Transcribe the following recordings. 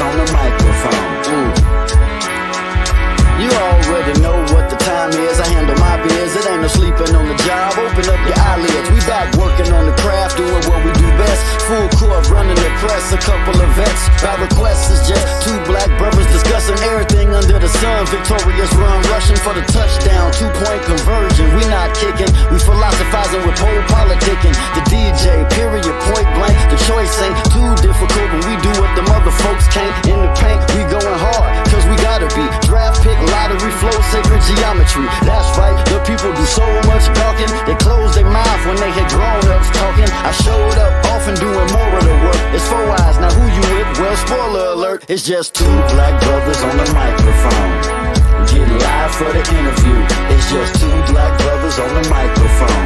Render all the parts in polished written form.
brothers on the microphone. You already know what the time is. I handle my biz. It ain't no sleeping on the job. Open up your eyelids. We back working on the craft, doing what we do best. Full court running the press. A couple of vets. By request is just two black brothers discussing everything under the sun. Victorious run, rushing for the touchdown. 2-point conversion. We not kicking. We philosophizing with pole politicking. The DJ, period, point blank. The choice ain't too difficult when we do what the mother folks can't. In the paint, we going hard, cause we gotta be. Draft pick, lottery flow, sacred geometry. That's right, the people do so much talking. They closed their mouth when they had grown-ups talking. I showed up often doing more of the work. It's 4 eyes, now who you with? Well, spoiler alert, it's just two black brothers on the microphone. Getting live for the interview. It's just two black brothers on the microphone.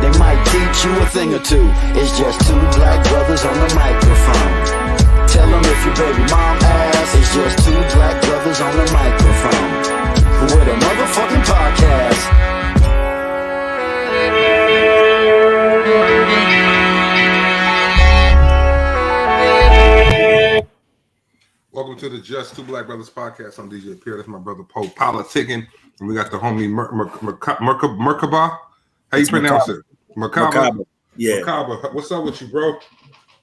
They might teach you a thing or two. It's just two black brothers on the microphone. Tell them if your baby mom asks. It's just two black brothers on the microphone. With a motherfucking podcast. Welcome to the Just Two Black Brothers podcast. I'm DJ Pierre. That's my brother Poe Politicking. And we got the homie Merkabah. How you pronounce it? Merkabah. Yeah. Merkabah. What's up with you, bro?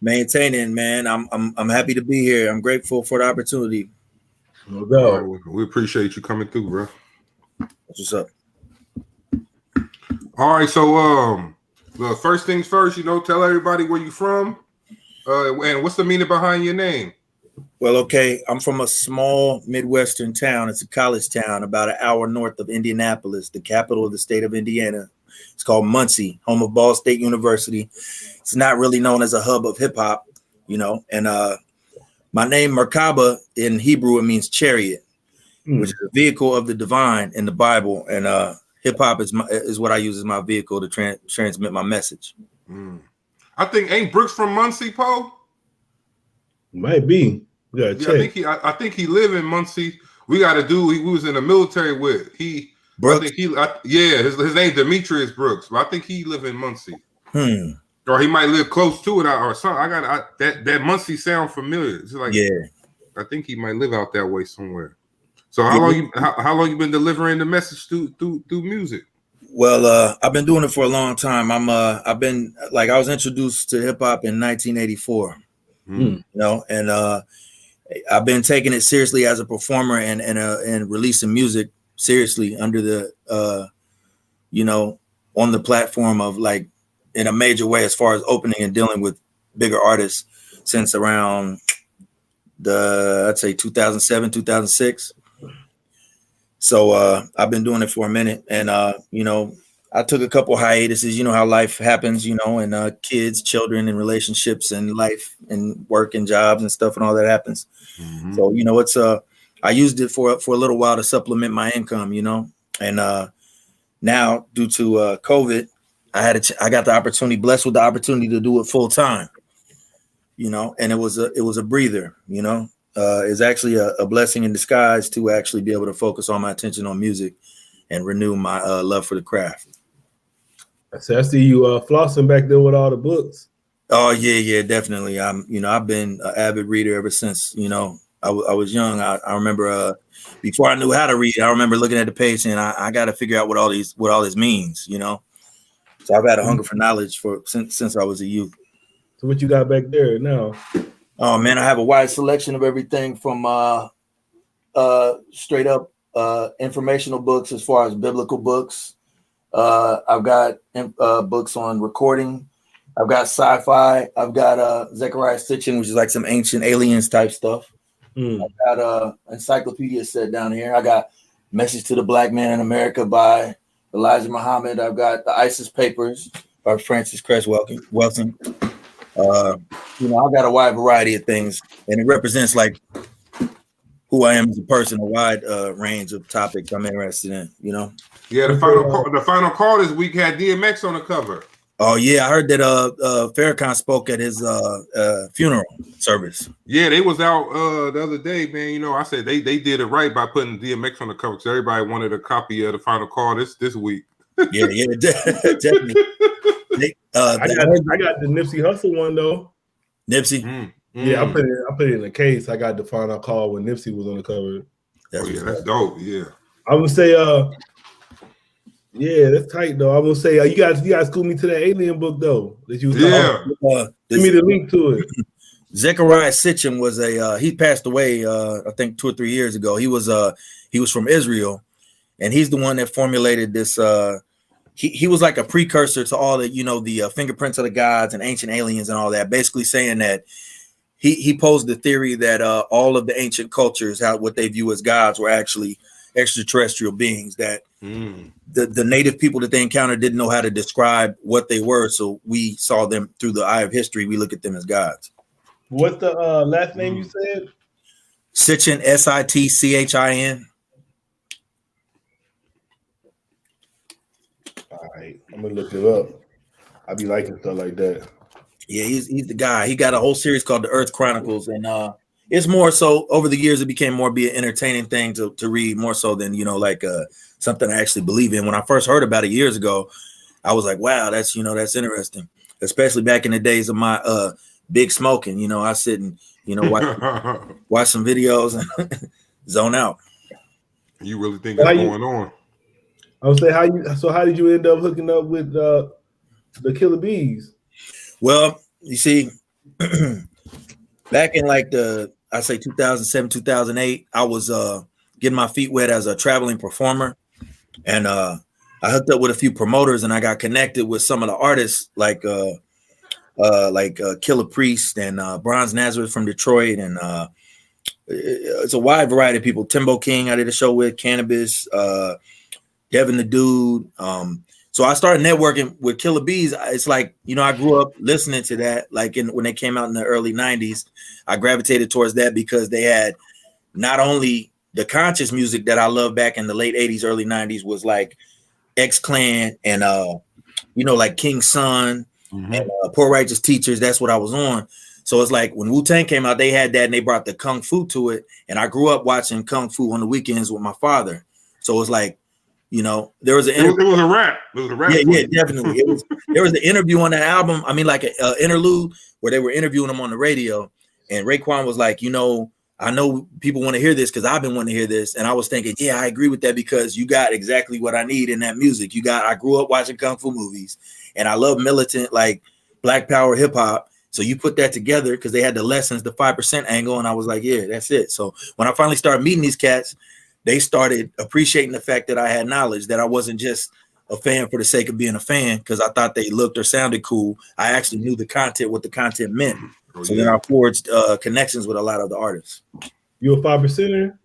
Maintaining, man. I'm happy to be here. I'm grateful for the opportunity. No doubt. We appreciate you coming through, bro. What's up? All right, so the first things first, tell everybody where you from, and what's the meaning behind your name. Well, okay, I'm from a small Midwestern town. It's a college town about an hour north of Indianapolis, the capital of the state of Indiana. It's called Muncie, home of Ball State University. It's not really known as a hub of hip hop, and my name Merkabah in Hebrew, it means chariot, which is a vehicle of the divine in the Bible. And hip hop is what I use as my vehicle to transmit my message. I think ain't Brooks from Muncie, Poe? Might be. Yeah, I think he live in Muncie. We got a dude he was in the military with. Brooks? His name Demetrius Brooks. But I think he live in Muncie. Or he might live close to it or something. That Muncie sound familiar. It's like, I think he might live out that way somewhere. So how long you been delivering the message through music? Well, I've been doing it for a long time. I was introduced to hip hop in 1984. And I've been taking it seriously as a performer and releasing music seriously under the on the platform of like in a major way as far as opening and dealing with bigger artists since around I'd say 2007, 2006. So I've been doing it for a minute, and I took a couple hiatuses. You know how life happens, and kids, children, and relationships, and life, and work, and jobs, and stuff, and all that happens. So it's I used it for a little while to supplement my income, and now due to COVID, I got the opportunity, blessed with the opportunity to do it full time, and it was a breather, It's actually a blessing in disguise to actually be able to focus all my attention on music and renew my love for the craft. I see you flossing back there with all the books. Oh yeah, definitely. I've been an avid reader ever since, I was young. I remember before I knew how to read, I remember looking at the page saying, I got to figure out what all this means, So I've had a hunger for knowledge since I was a youth. So what you got back there now? Oh man, I have a wide selection of everything from straight up informational books as far as biblical books. I've got books on recording. I've got sci-fi. I've got Zechariah Sitchin, which is like some ancient aliens type stuff. I've got encyclopedia set down here. I got Message to the Black Man in America by Elijah Muhammad. I've got the ISIS Papers by Francis Cress Welsing. I've got a wide variety of things, and it represents like who I am as a person, a wide range of topics I'm interested in, Yeah, the final call this week had DMX on the cover. Oh yeah, I heard that Farrakhan spoke at his funeral service. Yeah, they was out the other day, man. I said they did it right by putting DMX on the cover because everybody wanted a copy of the final call this week. Yeah, definitely. I got the Nipsey Hussle one though. Nipsey. Yeah, I put it in a case. I got the final call when Nipsey was on the cover. That's dope. Yeah. I would say, yeah, that's tight though. I will say, you guys school me to that alien book though that you was talking about. Give me the link to it. Zechariah Sitchin was he passed away I think 2 or 3 years ago. He was from Israel, and he's the one that formulated this. He was like a precursor to all the the fingerprints of the gods and ancient aliens and all that. Basically saying that he posed the theory that all of the ancient cultures, what they view as gods, were actually extraterrestrial beings. That the native people that they encountered didn't know how to describe what they were, so we saw them through the eye of history. We look at them as gods. What's the last name you said? Sitchin, Sitchin. All right, I'm gonna look it up. I be liking stuff like that. Yeah, he's the guy. He got a whole series called The Earth Chronicles, and it's more so over the years it became more be an entertaining thing to read more so than like something I actually believe in. When I first heard about it years ago, I was like, wow, that's interesting. Especially back in the days of my big smoking. I sit and watch some videos and zone out. You really think it's going on? I would say how did you end up hooking up with the Killer Bees? Well, you see, back in like I say 2007, 2008, I was getting my feet wet as a traveling performer, and I hooked up with a few promoters, and I got connected with some of the artists like Killer Priest and Bronze Nazareth from Detroit, and it's a wide variety of people. Timbo King, I did a show with, Cannabis, Devin the Dude. So I started networking with Killer Bees. It's like, I grew up listening to that. Like when they came out in the early 90s, I gravitated towards that because they had not only the conscious music that I loved back in the late 80s, early 90s was like X-Clan and, like King's Son and Poor Righteous Teachers. That's what I was on. So it's like when Wu-Tang came out, they had that and they brought the Kung Fu to it. And I grew up watching Kung Fu on the weekends with my father. So it's like, there was an interview. It was a rap. It was a rap. Yeah, definitely. There was an interview on that album. I mean, like an interlude where they were interviewing him on the radio, and Raekwon was like, I know people want to hear this because I've been wanting to hear this, and I was thinking, yeah, I agree with that because you got exactly what I need in that music. I grew up watching Kung Fu movies, and I love militant like Black Power hip hop. So you put that together because they had the lessons, the 5% angle, and I was like, yeah, that's it. So when I finally started meeting these cats, they started appreciating the fact that I had knowledge, that I wasn't just a fan for the sake of being a fan because I thought they looked or sounded cool. I actually knew the content, what the content meant. Then I forged connections with a lot of the artists. You a 5%er?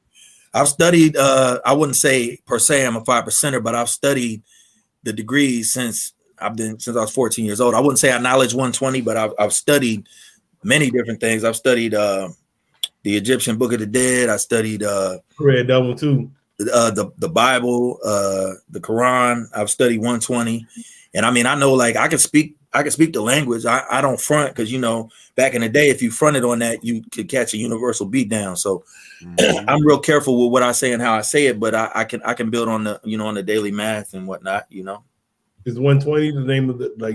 I've studied, I wouldn't say per se I'm a 5%er, but I've studied the degrees since I was 14 years old. I wouldn't say I knowledge 120, but I've studied many different things. I've studied the Egyptian Book of the Dead. I studied read that one too. The Bible, the Quran. I've studied 120, and I mean I know like I can speak the language. I don't front because back in the day if you fronted on that you could catch a universal beat down. So I'm real careful with what I say and how I say it, but I can build on the on the daily math and whatnot. Is 120 the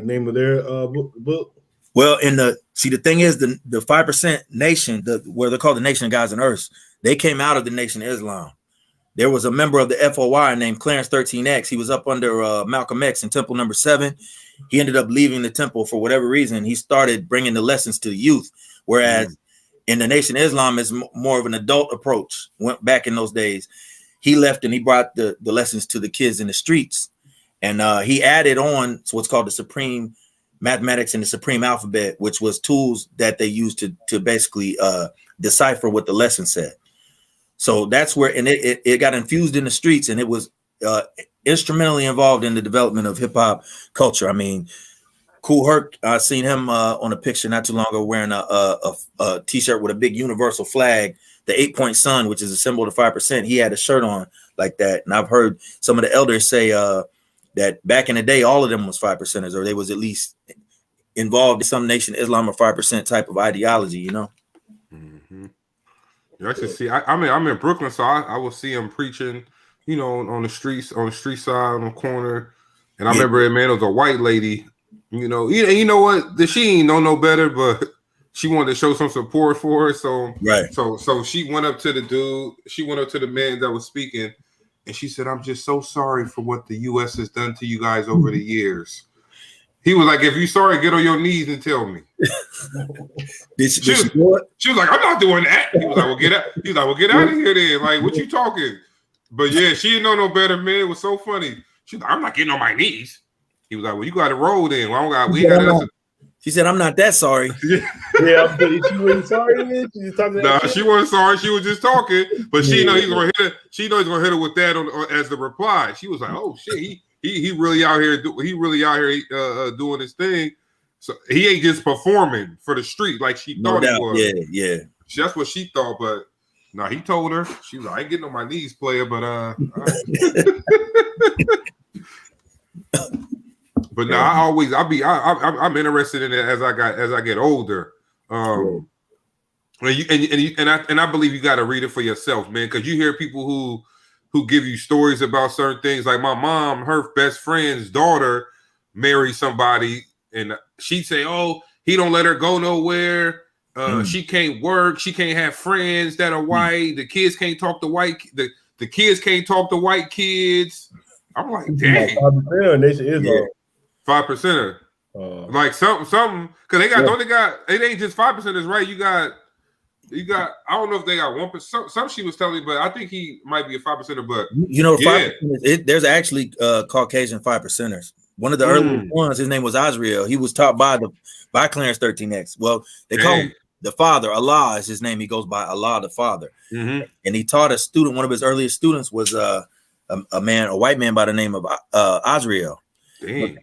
name of their book? Well, the thing is the 5% nation, where they're called the Nation of Gods and Earths, they came out of the Nation of Islam. There was a member of the FOI named Clarence 13X. He was up under Malcolm X in Temple number 7. He ended up leaving the temple for whatever reason. He started bringing the lessons to the youth, whereas in the Nation of Islam is more of an adult approach. Went back in those days. He left and he brought the lessons to the kids in the streets, and he added on to what's called the Supreme Mathematics and the Supreme Alphabet, which was tools that they used to basically decipher what the lesson said. So that's where, and it got infused in the streets, and it was instrumentally involved in the development of hip hop culture. I mean, Kool Herc, I seen him on a picture not too long ago wearing a t-shirt with a big universal flag, the 8-point sun, which is a symbol of 5%. He had a shirt on like that, and I've heard some of the elders say that back in the day, all of them was 5%ers, or they was at least involved in some Nation Islam or 5% type of ideology, Mm-hmm. You actually see, I'm in Brooklyn, so I will see him preaching, on the street side, on the corner. And I remember, man, it was a white lady, you know what? She ain't know no better, but she wanted to show some support for her. So right. So she went up to the dude. She went up to the man that was speaking, and she said, "I'm just so sorry for what the U.S. has done to you guys over the years." He was like, "If you're sorry, get on your knees and tell me." She was like, "I'm not doing that." He was like, "Well, get out." He was like, "Well, get out of here then. Like, what you talking?" But yeah, she didn't know no better, man. It was so funny. She's like, "I'm not getting on my knees." He was like, "Well, you got to roll then. Well, we ain't got to." She said, "I'm not that sorry." Yeah, but she wasn't sorry. She wasn't sorry. She was just talking, but she know he's gonna hit her. She knows he's gonna hit her with that as the reply. She was like, "Oh shit, he really out here. He really out here doing his thing. So he ain't just performing for the street like she thought he was. Yeah. That's what she thought. But no, he told her. She was like, I ain't getting on my knees, player. But but no, I'm interested in it as I get older. And I believe you got to read it for yourself, man, because you hear people who give you stories about certain things. Like my mom, her best friend's daughter married somebody, and she'd say, "Oh, he don't let her go nowhere. She can't work. She can't have friends that are white. The kids can't talk to white. The kids can't talk to white kids." I'm like, dang. 5%. Like something because they got it ain't just 5%, right? You got I don't know if they got 1%. Some she was telling me, but I think he might be a 5%. But you know, 5%, there's actually Caucasian 5%ers. One of the earliest ones, his name was Azrael. He was taught by Clarence 13X. Well, they call him the Father. Allah is his name. He goes by Allah the Father. And he taught a student. One of his earliest students was a white man by the name of Azrael.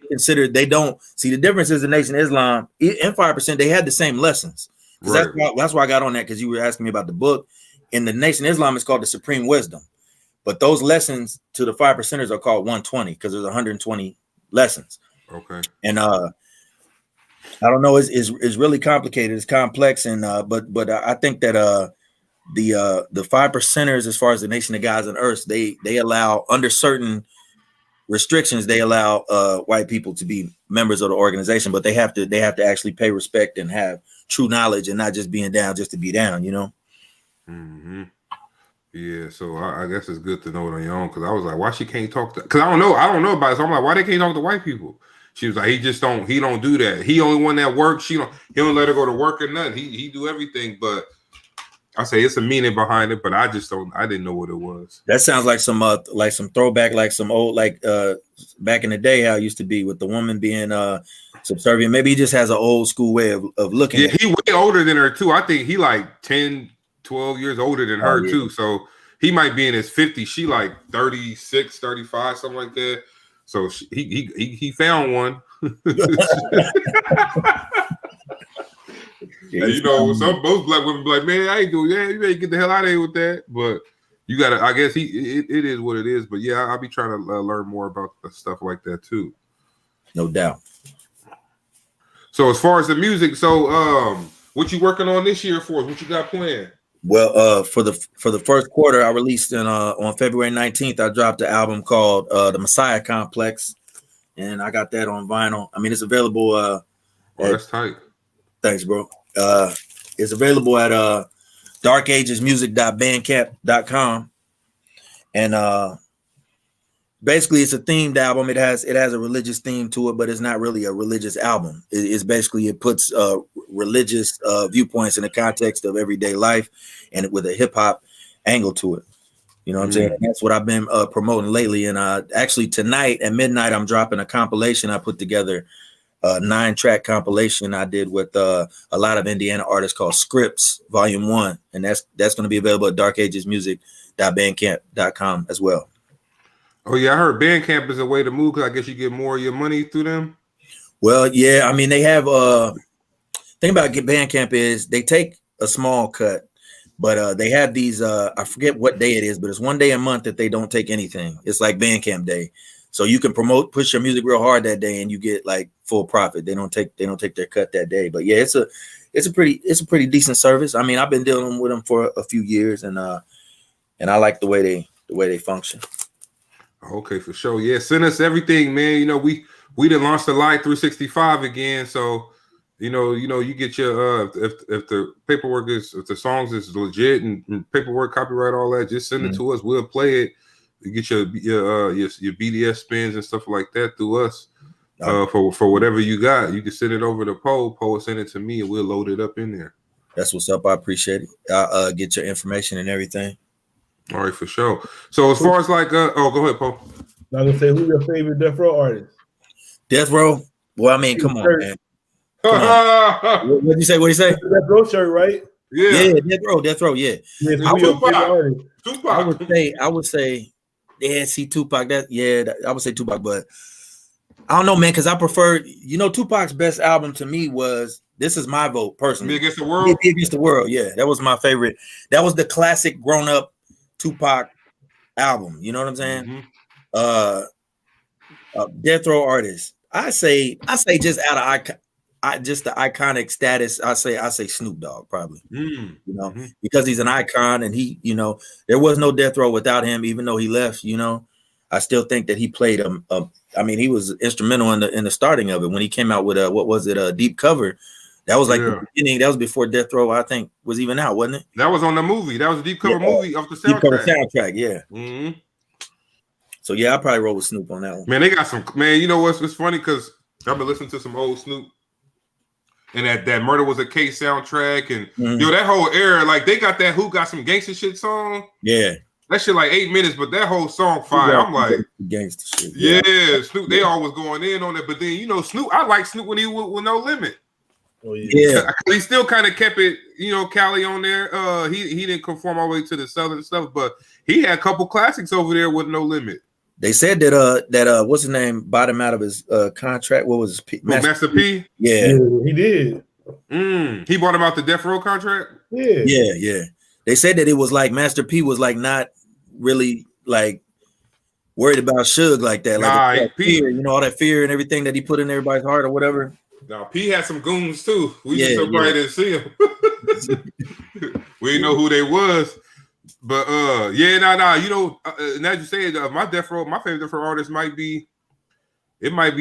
Considered they don't see the difference is the Nation of Islam and 5%. They had the same lessons. Right. That's why I got on that, because you were asking me about the book. In the Nation of Islam, it's called the Supreme Wisdom, but those lessons to the 5%ers are called 120 because there's 120 lessons. Okay. And I don't know, it's really complicated. It's complex, and but I think that the 5%ers, as far as the Nation of Gods on Earth, they allow, under certain restrictions, they allow white people to be members of the organization, but they have to actually pay respect and have true knowledge and not just being down just to be down, you know. Yeah, so I guess it's good to know it on your own, because I was like, why she can't talk to, because I don't know about it. So I'm like, why they can't talk to white people? She was like, he don't do that. He only one that works. He don't let her go to work or nothing. He do everything. But I say it's a meaning behind it, but I didn't know what it was. That sounds like some throwback, like some old, back in the day how it used to be with the woman being subservient. Maybe he just has an old school way of looking. Yeah, he way older than her too. I think he like 10, 12 years older than her too. So he might be in his 50s. She like 36, 35, something like that. So he found one. And, you know, most black women be like, man, I ain't doing that. You better get the hell out of here with that. But you gotta, I guess it is what it is. But yeah, I'll be trying to learn more about stuff like that too. No doubt. So as far as the music, what you working on this year for us? What you got planned? Well, for the first quarter, I released on February 19th, I dropped an album called The Messiah Complex, and I got that on vinyl. I mean, it's available. That's tight. Thanks, bro. It's available at darkagesmusic.bandcamp.com, and basically it's a themed album. It has a religious theme to it, but it's not really a religious album. It's basically, it puts religious viewpoints in the context of everyday life, and with a hip hop angle to it. You know what I'm saying? And that's what I've been promoting lately. And actually tonight at midnight, I'm dropping a compilation I put together. 9-track compilation I did with a lot of Indiana artists called Scripts Volume 1, and that's going to be available at darkagesmusic.bandcamp.com as well. Oh yeah, I heard Bandcamp is a way to move, because I guess you get more of your money through them. Well, yeah, I mean, they have thing about Bandcamp is they take a small cut, but they have these I forget what day it is, but it's one day a month that they don't take anything. It's like Bandcamp Day. So you can push your music real hard that day, and you get like full profit. They don't take their cut that day. But yeah, it's a pretty decent service. I mean, I've been dealing with them for a few years, and I like the way they function. Okay, for sure. Yeah, send us everything, man. You know, we done launched the Live 365 again, so you get your if the paperwork if the songs is legit and paperwork, copyright, all that, just send it to us. We'll play it. You get your BDS spins and stuff like that through us. For whatever you got, you can send it over to Poe. Poe will send it to me, and we'll load it up in there. That's what's up. I appreciate it. I'll get your information and everything. All right, for sure. So as far as like, go ahead, Poe. I'm gonna say, who's your favorite Death Row artist? Death Row. Well, I mean, come on, man. What did you say? What did you say? Death Row shirt, right? Yeah, Death Row. Yeah. I would say, yeah. See, Tupac. I would say Tupac, but I don't know, man, because I prefer. Tupac's best album to me was "This Is My Vote" personally. Me Against the World. Me Against the World. Yeah, that was my favorite. That was the classic grown-up Tupac album. You know what I'm saying? Death Row artist. I say just out of just the iconic status. I say Snoop Dogg probably. Because he's an icon, and he, there was no Death Row without him. Even though he left, I still think that he played he was instrumental in the starting of it when he came out with a Deep Cover. That was like the beginning. That was before Death Row, I think, was even out, wasn't it? That was on the movie. That was a Deep Cover movie off the soundtrack. Deep Cover soundtrack, yeah. So yeah, I probably roll with Snoop on that one. Man, they got some. Man, you know what's funny? Because I've been listening to some old Snoop, and that Murder Was a Case soundtrack, and that whole era, like they got that Who Got Some Gangsta Shit song. Yeah, that shit like 8 minutes, but that whole song fire. I'm like gangsta shit. Yeah, Snoop. They always going in on it, but then Snoop. I like Snoop when he was with No Limit. Oh yeah, he still kind of kept it. Cali on there. He didn't conform all the way to the southern stuff, but he had a couple classics over there with No Limit. They said that what's his name bought him out of his contract. What was his Master P? Yeah, he did. He bought him out the Death Row contract. Yeah. They said that it was like Master P was like not really like worried about Suge like that. Like fear, all that fear and everything that he put in everybody's heart or whatever. Now P had some goons too. We just somebody didn't see him. We didn't know who they was. But now you say it, my favorite Death Row artist might be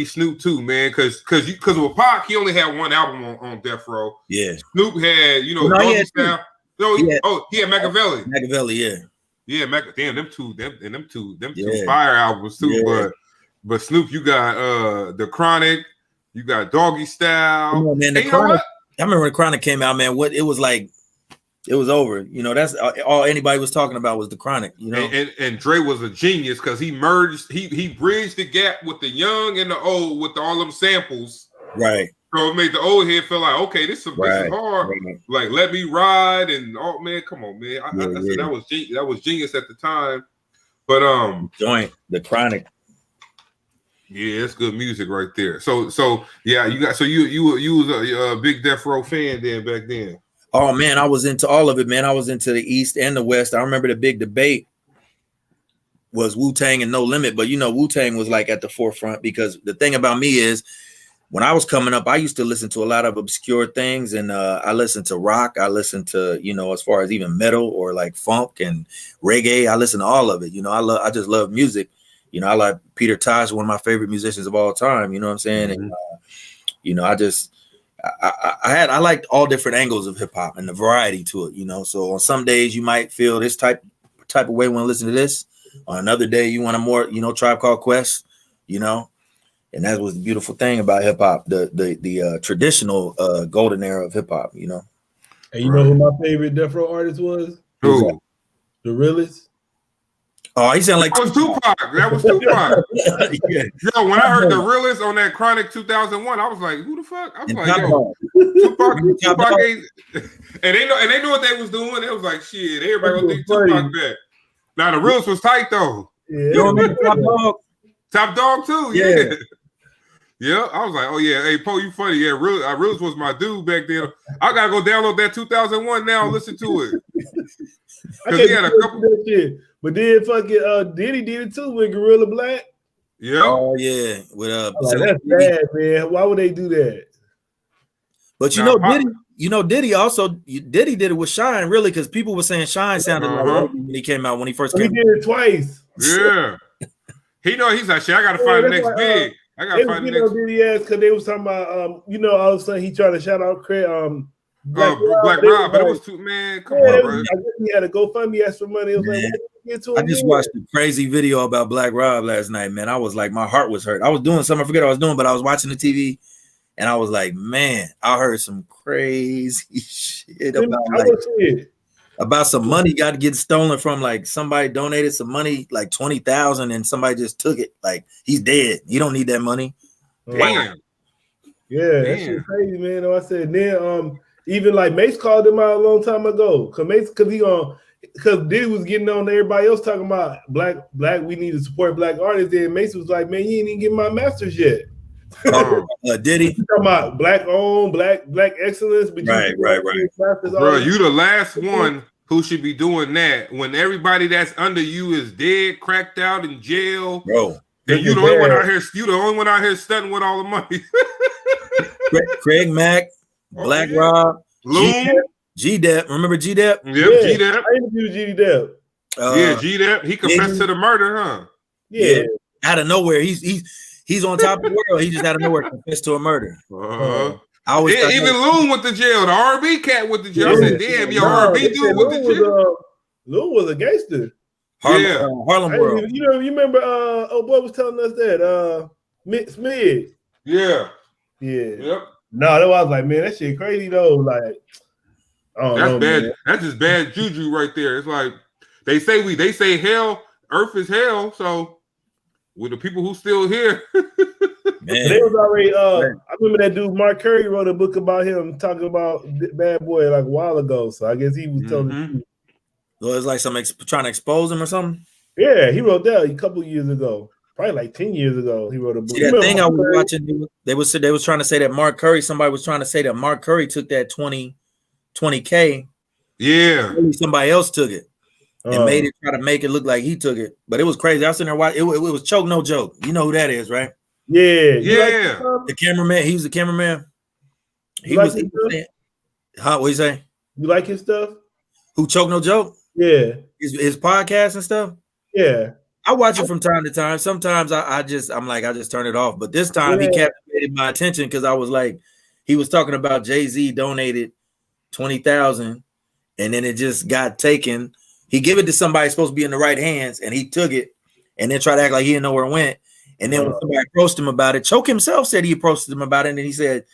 Snoop too, man. Because with Pac, he only had one album on Death Row. Yeah. Snoop had, Doggy Style. No, he had Machiavelli. Yeah, damn, them two fire albums too. Yeah. But Snoop, you got The Chronic, you got Doggy Style. Come on, man, I remember when Chronic came out, man. What it was like. It was over. That's all anybody was talking about was The Chronic. And Dre was a genius because he bridged the gap with the young and the old with all them samples. Right. So it made the old head feel like, okay, this is hard. Right. Like Let Me Ride and man, come on, man. I said that was genius at the time. But joint The Chronic. Yeah, it's good music right there. So yeah, you was a big Death Row fan then back then. Oh man, I was into all of it, man. I was into the East and the West. I remember the big debate was Wu-Tang and No Limit, but Wu-Tang was like at the forefront because the thing about me is when I was coming up, I used to listen to a lot of obscure things, and I listened to rock. I listened to, as far as even metal or like funk and reggae. I listened to all of it. I just love music. I like Peter Tosh, one of my favorite musicians of all time. You know what I'm saying? And I liked all different angles of hip hop and the variety to it, So on some days you might feel this type of way when listen to this. On another day you want a more, Tribe Called Quest, and that was the beautiful thing about hip hop, the traditional golden era of hip hop, And you know who my favorite Death Row artist was? Who? The Realest. Oh, he sounded like that was Tupac. Yeah. Yo, when I heard The Realest on that Chronic 2001, I was like, who the fuck? I was like, yo, Tupac ain't. And they knew what they was doing. They was like, shit, everybody gonna think Tupac back. Now The Realest was tight though. Yeah. You remember Top Dog? Top Dog too, yeah. Yeah, I was like, oh yeah, hey Poe, you funny. Yeah, Realest was my dude back then. I gotta go download that 2001 now and listen to it. Because he had a couple that shit. But then fucking Diddy did it too with Gorilla Black. Yeah. Oh yeah. With that's bad, man. Why would they do that? But Diddy also Diddy did it with Shine, really, because people were saying Shine sounded like when he came out, when he first came out. He did it twice. Yeah. He's like, shit, I gotta find the next big. I gotta find the next. Diddy ass because they was talking about all of a sudden he tried to shout out Craig Black Rob, but it was too, man. Come on, bro. I guess he had a GoFundMe, asked for money. It was like, I just watched a crazy video about Black Rob last night, man. I was like, my heart was hurt. I was doing something, I forget what I was doing, but I was watching the TV, and I was like, man, I heard some crazy shit about some money got to get stolen from, like somebody donated some money, like 20,000, and somebody just took it. Like he's dead. You don't need that money. Damn. Yeah, that shit crazy, man. I said then even like Mace called him out a long time ago. Because Diddy was getting on everybody else talking about black, we need to support black artists. Then Mace was like, man, you ain't even get my masters yet. Diddy talking about black owned, black excellence, but right. Bro, you the last one who should be doing that when everybody that's under you is dead, cracked out in jail, bro. And you the only one out here. You the only one out here stunting with all the money. Craig Mack, Black Rob, Loom, G-Dep. Remember G-Dep? Yep, G-Dep. I interviewed G-Dep. G-Dep. He confessed to the murder, huh? Yeah. Out of nowhere, he's on top of the world. He just out of nowhere confessed to a murder. I always even Loom went to jail. The R&B cat went to jail. I said, damn, your R&B dude went to jail. Loom was a gangster. Harlem World. You remember boy was telling us that Smith. Yeah. Yep. No, that was like, man, that shit crazy though. Like, I don't know, bad. Man. That's just bad juju right there. It's like they say hell, earth is hell. So with the people who still here, man. They was already. I remember that dude Mark Curry wrote a book about him talking about Bad Boy like a while ago. So I guess he was telling the truth. So it's like trying to expose him or something. Yeah, he wrote that a couple years ago. Probably like 10 years ago, he wrote a book. See, that thing I was watching, they was trying to say that Mark Curry, somebody was trying to say that Mark Curry took that 20K. Yeah. Somebody else took it and try to make it look like he took it. But it was crazy. I was sitting there watching. It was Choke No Joke. You know who that is, right? Yeah. The cameraman. He was the cameraman. He was saying, what you say? You like his stuff? Who, Choke No Joke? Yeah. His podcast and stuff? Yeah. I watch it from time to time. Sometimes I just turn it off. But this time he captivated my attention because I was like, he was talking about Jay-Z donated 20,000 and then it just got taken. He gave it to somebody supposed to be in the right hands and he took it and then tried to act like he didn't know where it went. And then when somebody approached him about it, Choke himself said he approached him about it and he said,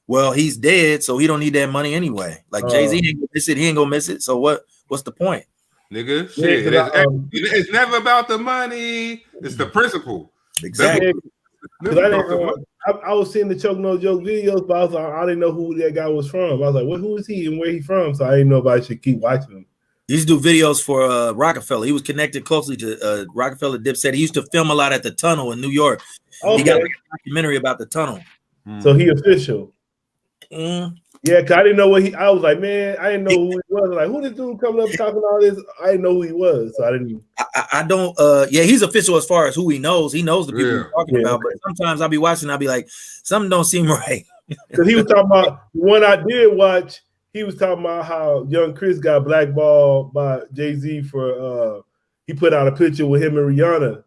well, he's dead, so he don't need that money anyway. Like Jay-Z ain't gonna miss it, he ain't gonna miss it. So what's the point? Nigga, shit. It's never about the money. It's the principle. Exactly. I was seeing the Choke No Joke videos, but I didn't know who that guy was from. I was like, who is he and where he from? So I didn't know if I should keep watching him. He used to do videos for Rockefeller. He was connected closely to Rockefeller Dipset. He used to film a lot at the tunnel in New York. Okay. He got a documentary about the tunnel. So he official. Yeah, because I didn't know I was like, man, I didn't know who he was. Like, who this dude coming up talking all this? I didn't know who he was, so I didn't. I don't. He's official as far as who he knows. He knows the people he's talking about. But sometimes I'll be watching. I'll be like, something don't seem right. Because he was talking about the one I did watch. He was talking about how Young Chris got blackballed by Jay-Z for he put out a picture with him and Rihanna.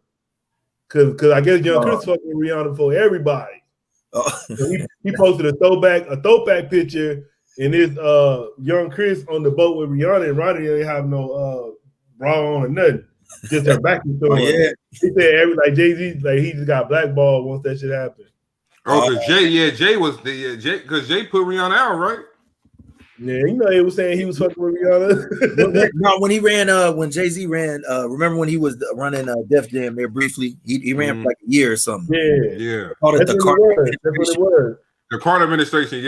Because I guess Young Chris fucking Rihanna for everybody. So he posted a throwback picture and it's Young Chris on the boat with Rihanna, and Ronnie didn't have no bra on or nothing. Just her back and forth. Yeah. He said Jay-Z, like he just got blackballed once that shit happened. Oh, because Jay was because Jay put Rihanna out, right? Yeah, he was saying he was fucking with Rihanna. No, when he ran, when Jay-Z ran, remember when he was running Def Jam there briefly? He ran for like a year or something. Yeah. Called it the Carter administration. The Carter administration,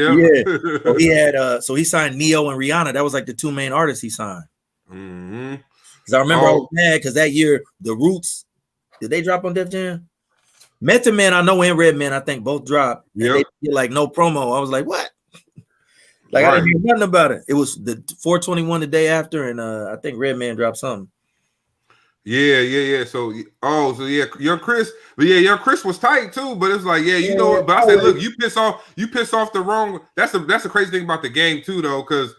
Yeah. So he signed Neo and Rihanna. That was like the two main artists he signed. Because I remember I was mad because that year the Roots, did they drop on Def Jam? Method Man, I know, and Redman, I think both dropped. Yeah. They did like no promo. I was like, what? Like I didn't hear nothing about it. It was the 421 the day after, and I think Redman dropped something. Yeah. So Young Chris, but Young Chris was tight too. But it's like, you know what? But I said, look, you piss off the wrong. That's the crazy thing about the game too, though, because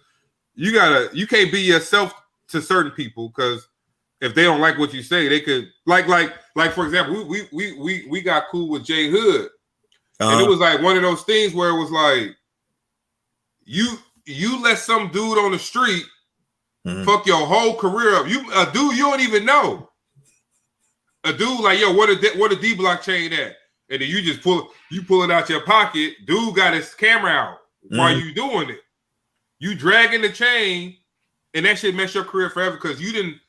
you can't be yourself to certain people, because if they don't like what you say, they could like for example, we got cool with Jay Hood. And it was like one of those things where it was like you let some dude on the street fuck your whole career up. A dude you don't even know. A dude like, yo, what a D block chain at? And then you just pull it out your pocket. Dude got his camera out while you doing it. You dragging the chain, and that shit mess your career forever because you didn't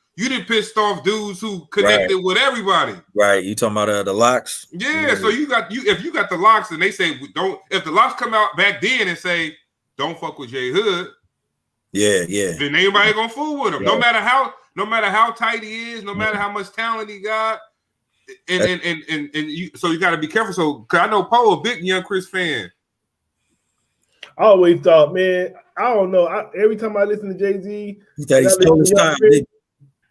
pissed off dudes who connected with everybody. Right. You talking about the locks? Yeah. So if you got the locks and they say don't, if the locks come out back then and say don't fuck with J Hood. Yeah. Then anybody gonna fool with him. No matter how tight he is, no matter how much talent he got. And so you got to be careful. So, cause I know Poe a big Young Chris fan. I always thought, man, I don't know. Every time I listen to Jay-Z, he thought he stole his style.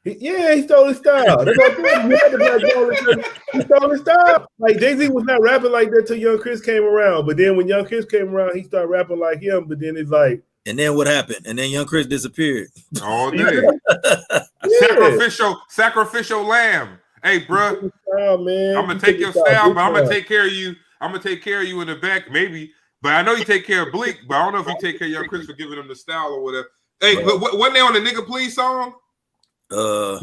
He stole his style. That's what I'm saying. He stole his style. Like Jay-Z was not rapping like that till Young Chris came around. But then when Young Chris came around, he started rapping like him. But then it's like, and then what happened? And then Young Chris disappeared all day. Sacrificial lamb. Hey, bro, man. I'm gonna take your style, but I'm gonna take care of you. I'm gonna take care of you in the back, maybe. But I know you take care of Bleak, but I don't know if you take care of Young Chris for giving him the style or whatever. Hey, but wasn't they on the Nigga Please song? Yeah.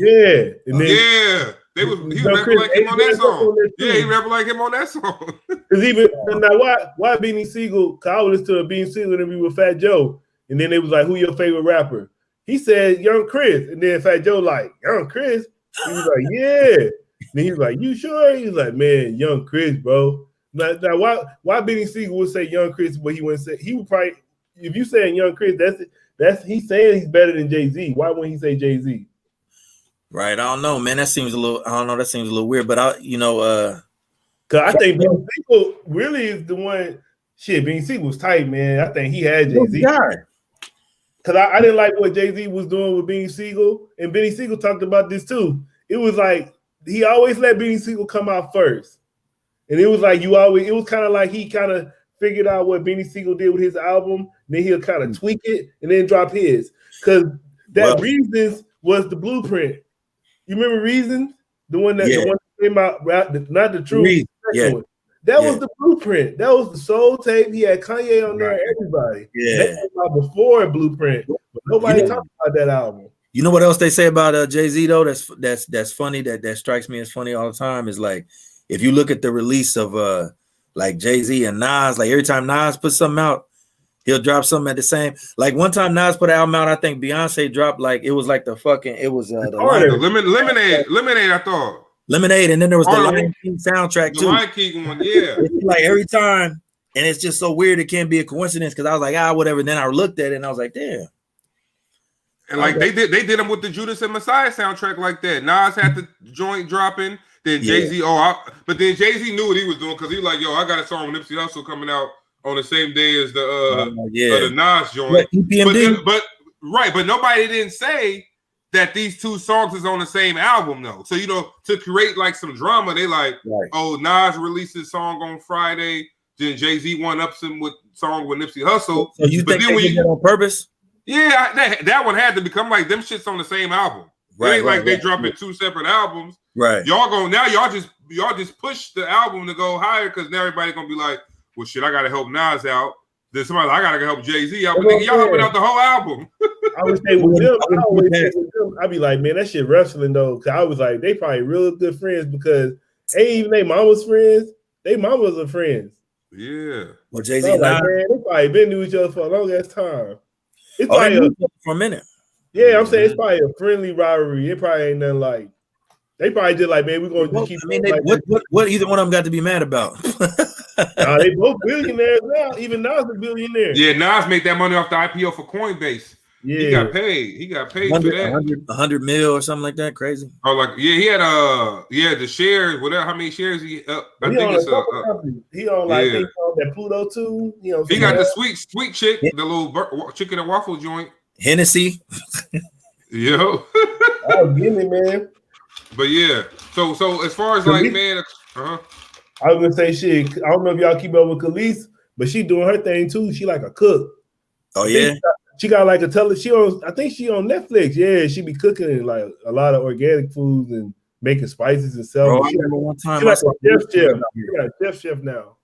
He was rapping like him on that song. Yeah, he rapping like him on that song. Because even now, why Beanie Siegel? Cause I was listening to a Beanie Siegel interview with Fat Joe, and then they was like, "Who your favorite rapper?" He said Young Chris, and then Fat Joe like, "Young Chris." He was like, "Yeah." And he was like, "You sure?" He was like, "Man, Young Chris, bro." Now why Beanie Siegel would say Young Chris, but he wouldn't say, he would probably, if you saying Young Chris, that's he's saying he's better than Jay-Z. Why wouldn't he say Jay-Z? Right. I don't know, man. That seems a little weird, but because I think Beanie Siegel really is the one. Shit, Beanie Siegel was tight, man. I think he had Jay-Z. Because I didn't like what Jay-Z was doing with Beanie Siegel, and Beanie Siegel talked about this too. It was like he always let Beanie Siegel come out first, and it was like it was kind of like he kind of figured out what Beanie Siegel did with his album, then he'll kind of tweak it and then drop his. Because Reasons was the blueprint. You remember Reasons? The one that came out, not the truth. One. That was the blueprint. That was the soul tape. He had Kanye on there, everybody. Yeah. That came out before Blueprint, but nobody talked about that album. You know what else they say about Jay-Z though? That's funny. That strikes me as funny all the time. Is like if you look at the release of like Jay-Z and Nas, like every time Nas puts something out, he'll drop something at the same. Like one time Nas put an album out, I think Beyonce dropped like it was like the Lemonade. I thought. Lemonade, and then there was the Lion King soundtrack too. The Lion King one, yeah. Like every time, and it's just so weird. It can't be a coincidence because I was like, whatever. Then I looked at it and I was like, damn. And like they did them with the Judas and Messiah soundtrack like that. Nas had the joint dropping, then Jay-Z. But then Jay-Z knew what he was doing because he was like, yo, I got a song with Nipsey Hussle coming out on the same day as the Nas joint. But nobody didn't say that these two songs is on the same album though. So to create like some drama, they like, Nas released his song on Friday, then Jay-Z one-ups him with song with Nipsey Hussle. So you think they did that on purpose? Yeah, that one had to become like them shits on the same album. It ain't like they dropping two separate albums. Right. Y'all just push the album to go higher because now everybody gonna be like, well shit, I gotta help Nas out. Then somebody I gotta help Jay-Z out. But nigga, y'all helping out the whole album. I would say with them, I'd be like, man, that shit wrestling though. Cause I was like, they probably real good friends because ain't even they mama's friends. They mamas are friends. Yeah. Well, Jay-Z like, man, they probably been to each other for a long ass time. It's probably for a minute. Yeah, I'm saying it's probably a friendly rivalry. It probably ain't nothing like. They probably just like, man, we're going to keep. I mean, what either one of them got to be mad about? Nah, they both billionaires now. Even Nas a billionaire. Yeah, Nas made that money off the IPO for Coinbase. Yeah, he got paid for that. 100 mil or something like that. Crazy. Oh, like he had the shares. Whatever, how many shares he? I think it's he on like they on that Pluto too. He got the sweet chick, the little chicken and waffle joint. Hennessy. Yo. Oh, give me, man. But yeah, so as far as like, man, I was gonna say shit. I don't know if y'all keep up with Khalees, but she doing her thing too. She like a cook. Oh yeah. She got like I think she on Netflix. Yeah, she be cooking like a lot of organic foods and making spices and selling. Bro, I remember one time she like a chef now. She got a chef now.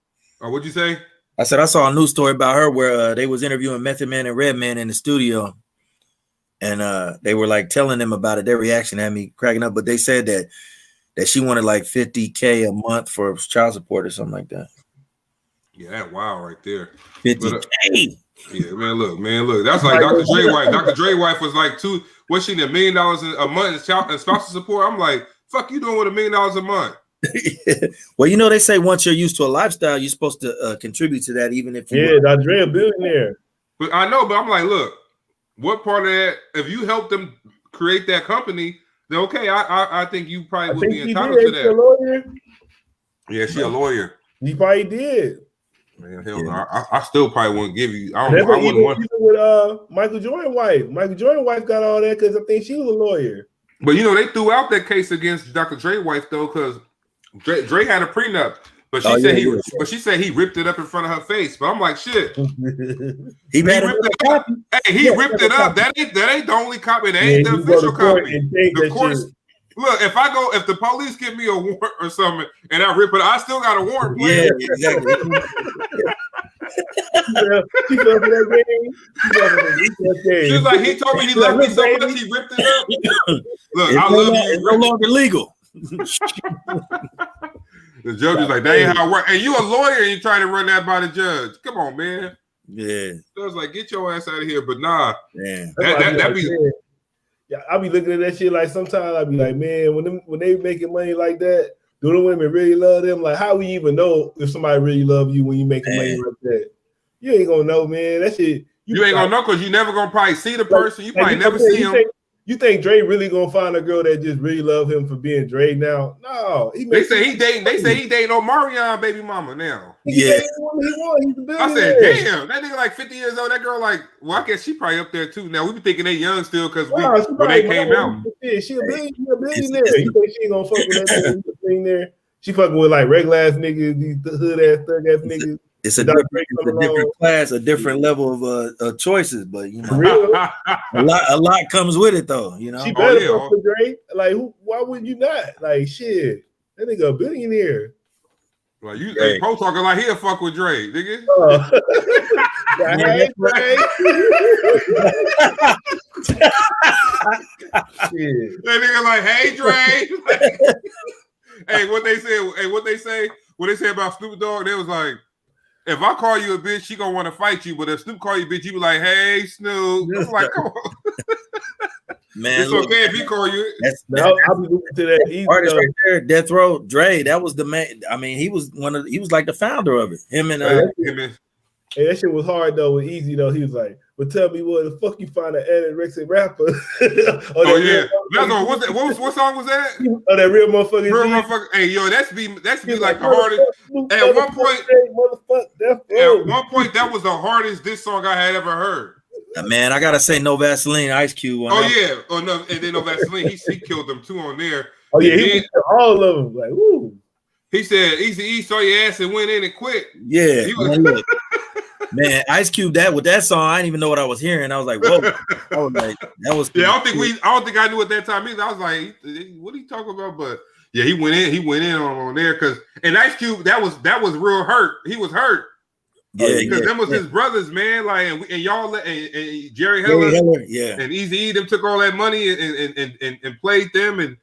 Oh, what'd you say? I said I saw a news story about her where they was interviewing Method Man and Redman in the studio, and they were like telling them about it. Their reaction had me cracking up, but they said that she wanted like $50K a month for child support or something like that. Yeah, that wild right there. $50K. Yeah, man, look. That's like Dr. Dre wife. Dr. Dre wife was like what's she $1 million a month in spousal support? I'm like, fuck you doing with $1 million a month? Well, you know, they say once you're used to a lifestyle, you're supposed to contribute to that, even if you Dr. Dre a billionaire. But I know, but I'm like, look, what part of that, if you help them create that company, then okay, I think you probably would be entitled to that. A lawyer? Yeah, she a lawyer. He probably did. Man, hell no. I still probably wouldn't give you. I That's wouldn't want with Michael Jordan's wife. Michael Jordan's wife got all that because I think she was a lawyer. But you know, they threw out that case against Dr. Dre's wife though, because Dre had a prenup. But she said he ripped it up in front of her face. But I'm like, shit. he ripped it up. Hey, he ripped it up. That ain't the only copy. That ain't the official copy. The courts. Look, if the police give me a warrant or something and I rip it, I still got a warrant. Yeah, exactly. She's like, he told me he loved me so much, he ripped it up. Look, I love you. It's no longer legal. The judge is like, that ain't how it works. And you a lawyer and you trying to run that by the judge. Come on, man. Yeah. So it's like, get your ass out of here. But nah. Yeah. That be. Yeah, I'll be looking at that shit like sometimes I'll be like, man, when they making money like that, do the women really love them? Like, how we even know if somebody really love you when you making money like that? You ain't gonna know, man. That shit. You ain't gonna know because you never gonna probably see the person. You probably never see him. You think Dre really gonna find a girl that just really love him for being Dre now? No, they say he dating Omarion baby mama now. Yeah, I said, damn, that nigga like 50 years old. That girl like, well, I guess she probably up there too. Now we be thinking they young still because when they came out, she a billionaire. You think she ain't gonna fuck with that nigga? She fucking with like regular ass niggas, these hood ass thug ass niggas. It's a different class, a different level of choices, but you know, a lot comes with it, though. You know, she better fuck with Dre. Like, why would you not? Like, shit, that nigga a billionaire. Like you, hey, Poe talking like he'll fuck with Dre, nigga. Hey, Dre. That nigga like, hey, Dre. Hey, what they say about Snoop Dogg? They was like, if I call you a bitch, she gonna want to fight you. But if Snoop call you a bitch, you be like, hey, Snoop. I'm like, come on. Man, it's okay if he call you. I'll be looking to that artist right there, Death Row, Dre. That was the man. I mean, he was like the founder of it. Him and Hey, that shit was hard though. With Easy though, he was like, "But tell me what the fuck you find an anorexic rapper?" What song was that? Oh, that real motherfucker. Real motherfucker. Hey, yo, that's be like the hardest. At one point, that was the hardest diss song I had ever heard. Man, I gotta say, No Vaseline, Ice Cube. Oh no, and then No Vaseline, he killed them too on there. Oh yeah, he killed all of them. Like, woo. He said, Easy-E saw your ass and went in and quit. Yeah. Man, Ice Cube, with that song, I didn't even know what I was hearing. I was like, whoa. I was like, that was yeah, I don't think I knew at that time either. I was like, what are you talking about? But yeah, he went in on there and Ice Cube, that was real hurt. He was hurt. Yeah, because them was his brothers, man. Like and y'all and Jerry Heller, yeah, and Eazy-E, them took all that money and played them and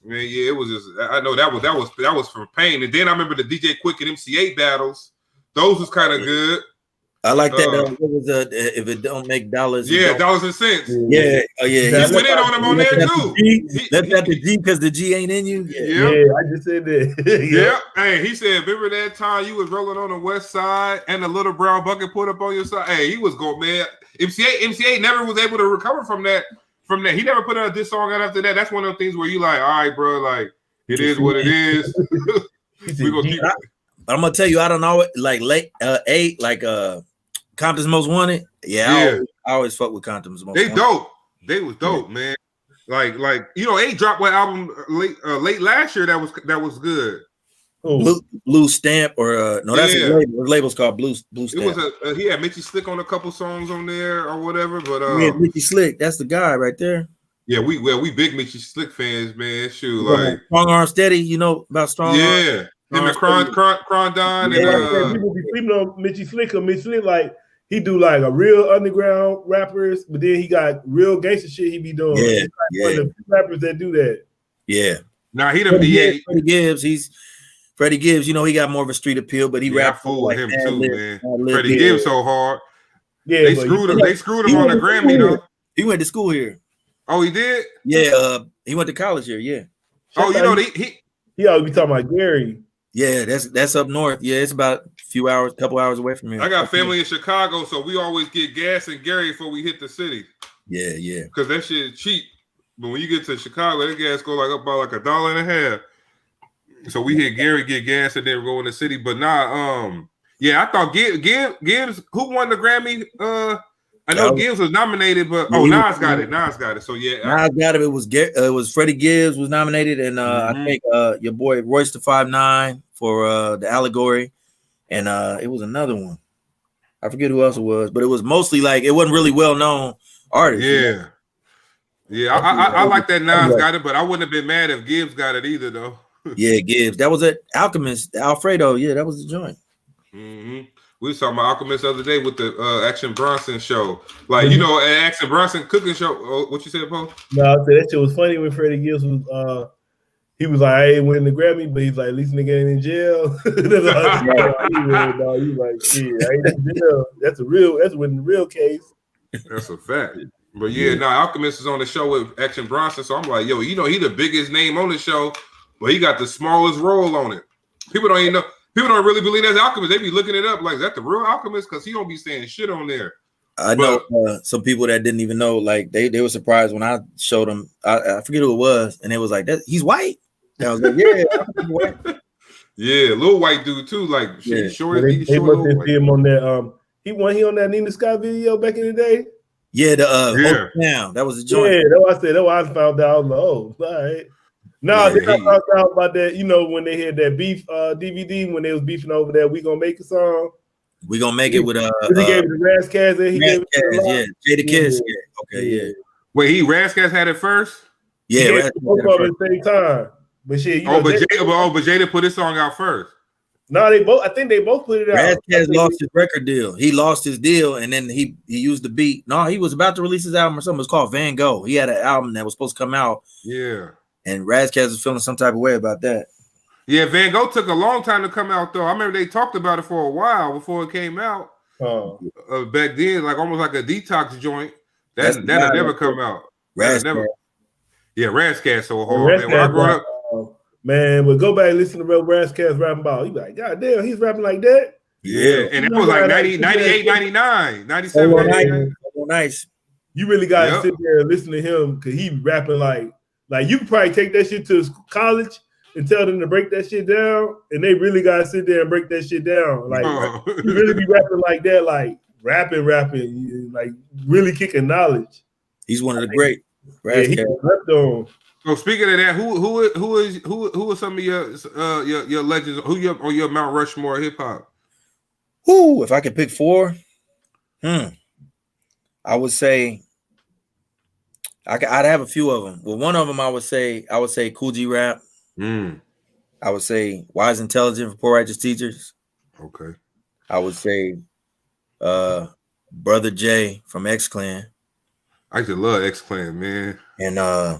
man, yeah, it was just I know that was for pain. And then I remember the DJ Quick and MC8 battles. Those was kind of good. I like that. What was if it don't make dollars? Yeah, dollars and cents. Yeah, oh yeah. He went in on him on there too. Left out the G because the G ain't in you. Yeah, I just said that. Yeah. Hey, he said, remember that time you was rolling on the west side and the little brown bucket put up on your side? Hey, he was going, man. MC8 never was able to recover from that. He never put out this song out after that. That's one of the things where you like, all right, bro, like it is what it is. We gonna keep. I'm gonna tell you, I don't know, like late 8, like Compton's Most Wanted. Yeah. I always fuck with Compton's Most Wanted. They dope. They was dope, man. Like you know, 8 dropped one album late last year that was good. Blue Stamp or no, that's a label. The label's called Blue Stamp. It was he had Mitchie Slick on a couple songs on there or whatever, but yeah, Mitchie Slick, that's the guy right there. Yeah, we big Mitchie Slick fans, man. Shoot, like Strong Arm Steady, you know about Strong Arm? Yeah. Him and Crondon and people be sleeping on Mitchie Slick. Mitchie Slick, like he do like a real underground rappers, but then he got real gangster shit he be doing. Yeah, He's like one of the rappers that do that. Yeah. Now Freddie Gibbs. Freddie Gibbs. You know, he got more of a street appeal, but he rapped fool like him too, man. Freddie Gibbs so hard. Yeah, they screwed him. They screwed him on the Grammy though. He went to school here. Oh, he did. Yeah, he went to college here. Yeah. Oh, you know he always be talking about Gary. Yeah, that's up north. Yeah, it's about a couple hours away from here. I got family in Chicago, so we always get gas in Gary before we hit the city. Yeah. Because that shit is cheap. But when you get to Chicago, that gas go like up by like $1.50. So we hit Gary, get gas, and then go in the city. But I thought Gibbs, who won the Grammy? I know Gibbs was nominated, but Nas got it. So Nas got it. It was Freddie Gibbs was nominated, and I think your boy Royce the 5'9" for the Allegory, and it was another one. I forget who else it was, but it was mostly like it wasn't really well known artists. Yeah. Yeah, I like that Nas got it, but I wouldn't have been mad if Gibbs got it either, though. Yeah, Gibbs. That was at Alchemist, Alfredo. Yeah, that was the joint. Mm-hmm. We was talking about Alchemist the other day with the Action Bronson show. Like, you know, an Action Bronson cooking show. What you said, Paul? No, I said that shit was funny when Freddie Gibbs was he was like, I ain't winning the Grammy, but he's like, at least nigga ain't in jail. That's all he was like, shit, I ain't in jail. That's when the real case. That's a fact. But Alchemist is on the show with Action Bronson. So I'm like, yo, you know, he the biggest name on the show, but he got the smallest role on it. People don't even know. People don't really believe that's Alchemist. They be looking it up like, is that the real Alchemist? Because he don't be saying shit on there. I know some people that didn't even know. Like they were surprised when I showed them. I forget who it was, and they was like, "That he's white." And I was like, "Yeah, he's white." Yeah, little white dude too. Like, yeah. Short. They must have seen him on that. He on that Nina Scott video back in the day. Yeah, Down. That was the joint. Yeah, that's what I said. That's what I found out. I was like, oh, all right. No, then I found out about that. You know, when they had that beef DVD when they was beefing over that "We Gonna Make a Song." We gonna make it with he gave it to Razzcazz and he gave it to Jada Kiss. Yeah. Okay, yeah. Wait, Razzcazz had it first? Yeah, both of them at the same time. But shit, but Jada put his song out first. No, I think they both put it out. Razzcazz lost his record deal. He lost his deal, and then he used the beat. No, he was about to release his album or something. It was called Van Gogh. He had an album that was supposed to come out. Yeah. And Razzcazz was feeling some type of way about that. Yeah, Van Gogh took a long time to come out, though. I remember they talked about it for a while before it came out. Back then, like almost like a detox joint. That'll never come out. Razzcazz so hard, man. When I grew up, man, but go back and listen to real Razzcazz rapping about. You be like, God damn, he's rapping like that. Yeah, and it was like 98, 99, 97, 99. Nice. You really got to sit there and listen to him because he rapping like you could probably take that shit to college and tell them to break that shit down, and they really gotta sit there and break that shit down. Like you really be rapping like that, like rapping, like really kicking knowledge. He's one of the great. Yeah, he rapped on. So speaking of that, who are some of your legends? Who on your Mount Rushmore hip hop? Who, if I could pick four, I would say. I'd have a few of them. Well, one of them I would say Cool G Rap. I would say Wise Intelligent for Poor Righteous Teachers. Okay. I would say Brother J from X Clan. I used to love X Clan, man. And I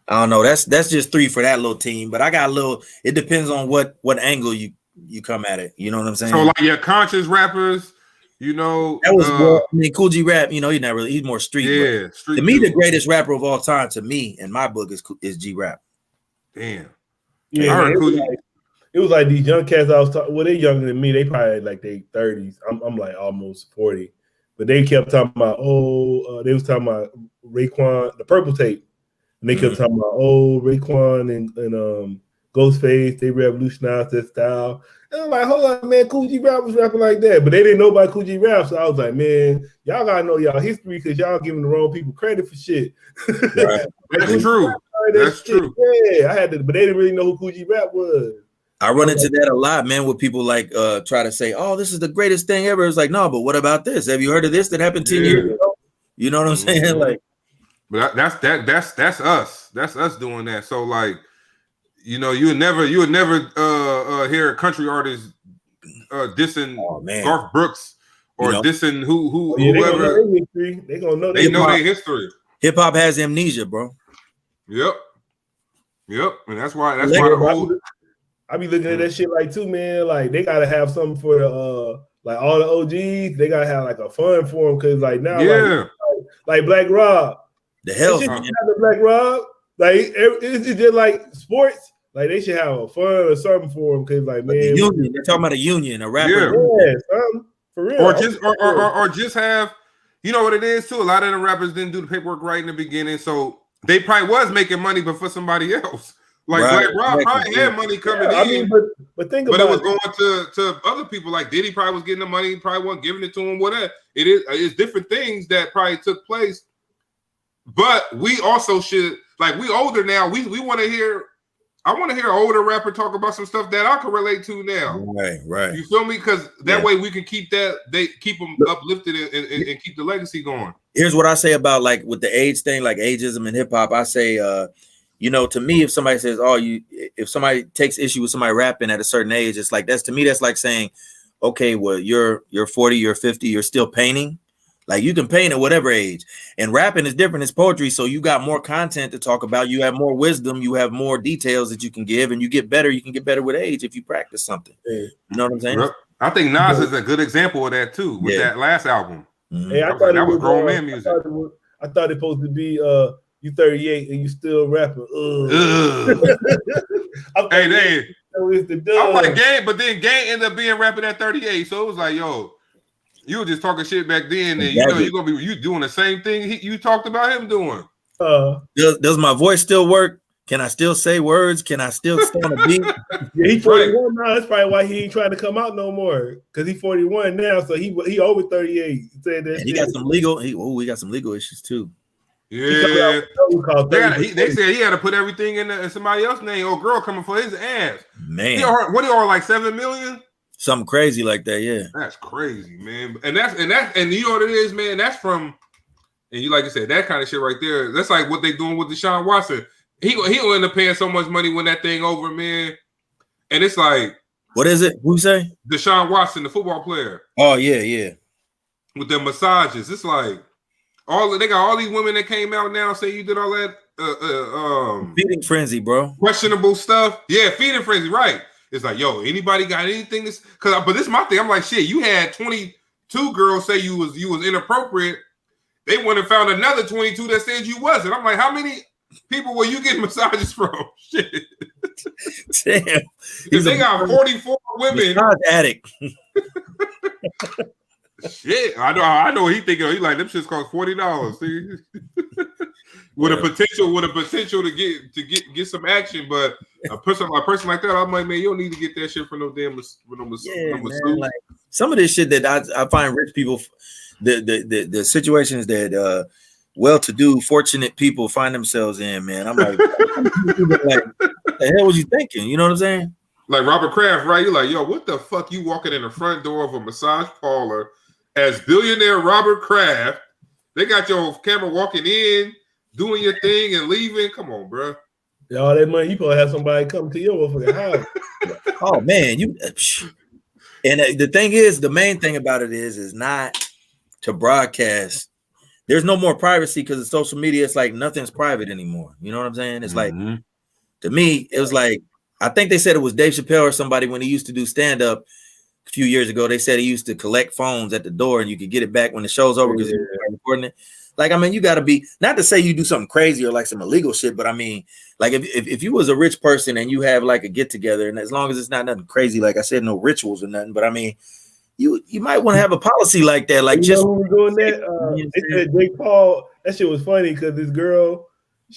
don't know. That's just three for that little team. But I got a little. It depends on what angle you come at it. You know what I'm saying? So like your conscious rappers. You know, that was Cool G Rap. You know, he's more street. Yeah, street. To me, the greatest rapper of all time, to me, in my book, is G Rap. Damn. Yeah, it was like these young cats I was talking. Well, they're younger than me. They probably like they 30s. I'm like almost 40. But they kept talking about they was talking about Raekwon, the Purple Tape, and they kept talking about Raekwon and Ghostface. They revolutionized their style. And I'm like, hold on, man, Cool G Rap was rapping like that. But they didn't know about Cool G Rap. So I was like, man, y'all gotta know y'all history because y'all giving the wrong people credit for shit. Right. That's true. That's true. Yeah, I had to, but they didn't really know who Cool G Rap was. I run into that a lot, man, with people like try to say, oh, this is the greatest thing ever. It's like, no, but what about this? Have you heard of this that happened 10 years ago? You know what I'm saying? Like, but that's us. That's us doing that. So like, you know, you would never hear a country artist dissing Garth Brooks or dissing whoever. They gonna know their history. Hip hop has amnesia, bro. Yep, and that's why I be looking at that shit like too, man. Like they gotta have something for the like all the OGs. They gotta have like a fun for them because like now, like Black Rob, the hell, the Black Rob, like it's just like sports. Like they should have a fun or something for them because like man, the union. They're talking about a union, a rapper. Yeah, for real. Or just have, you know what it is too. A lot of the rappers didn't do the paperwork right in the beginning, so they probably was making money, but for somebody else. Like Black Rob probably had money coming in. I mean, but think about it. But it was going to other people. Like Diddy probably was getting the money, probably wasn't giving it to him. Whatever. It's different things that probably took place. But we also should, like, we older now. We want to hear. I want to hear an older rapper talk about some stuff that I can relate to now. Right. You feel me? Because that way we can keep that. They keep them uplifted and keep the legacy going. Here's what I say about like with the age thing, like ageism in hip hop. I say, you know, to me, if somebody says, if somebody takes issue with somebody rapping at a certain age, it's like that's like saying, okay, well, you're 40, you're 50, you're still painting. Like you can paint at whatever age, and rapping is different. It's poetry, so you got more content to talk about. You have more wisdom. You have more details that you can give, and you get better. You can get better with age if you practice something. You know what I'm saying? I think Nas is a good example of that too. With that last album, hey, I thought that was grown man music. I thought it supposed to be you 38 and you still rapping. Hey, I'm like Game, but then Game ended up being rapping at 38, so it was like, yo. You were just talking shit back then, and you know you're gonna be doing the same thing you talked about him doing. Does my voice still work? Can I still say words? Can I still stay on a beat? Yeah, he's 41 now. That's probably why he ain't trying to come out no more. Because he's 41 now, so he over 38. He got some legal. We got some legal issues too. Yeah, they said he had to put everything in somebody else's name. Old girl coming for his ass. Man, he are like 7 million. Something crazy like that, yeah. That's crazy, man. And you know what it is, man. That's from, and you like I said, that kind of shit right there. That's like what they doing with Deshaun Watson. He'll end up paying so much money when that thing over, man. And it's like, what is it? Who say? Deshaun Watson, the football player. Oh yeah. With their massages, it's like they got all these women that came out now say you did all that feeding frenzy, bro. Questionable stuff. Yeah, feeding frenzy, right. It's like, yo, anybody got anything? But this is my thing. I'm like, shit, you had 22 girls say you was inappropriate. They went and found another 22 that said you wasn't. I'm like, how many people were you getting massages from? Shit. Damn. If they got 44 women. Addict. Shit. I know what he thinking. He like, them shits cost $40. See? With a potential to get some action, but a person like that, I'm like, man, you don't need to get that shit for no damn like, some of this shit that I find rich people, the situations that well-to-do, fortunate people find themselves in, man. I'm like, the hell was you thinking? You know what I'm saying? Like Robert Kraft, right? You're like, yo, what the fuck? You walking in the front door of a massage parlor as billionaire Robert Kraft? They got your camera walking in, doing your thing and leaving. Come on, bro. All that money, you probably have somebody come to your motherfucking house. Oh man, and the thing is, the main thing about it is not to broadcast. There's no more privacy because of social media. It's like nothing's private anymore. You know what I'm saying? It's like, to me, it was like, I think they said it was Dave Chappelle or somebody when he used to do stand-up a few years ago. They said he used to collect phones at the door and you could get it back when the show's over because he was recording it. Like, I mean, you got to be, not to say you do something crazy or like some illegal shit, but I mean, like if you was a rich person and you have like a get together, and as long as it's not nothing crazy, like I said, no rituals or nothing, but I mean, you might want to have a policy like that. Like, just doing that. They said Jake Paul, that shit was funny because this girl,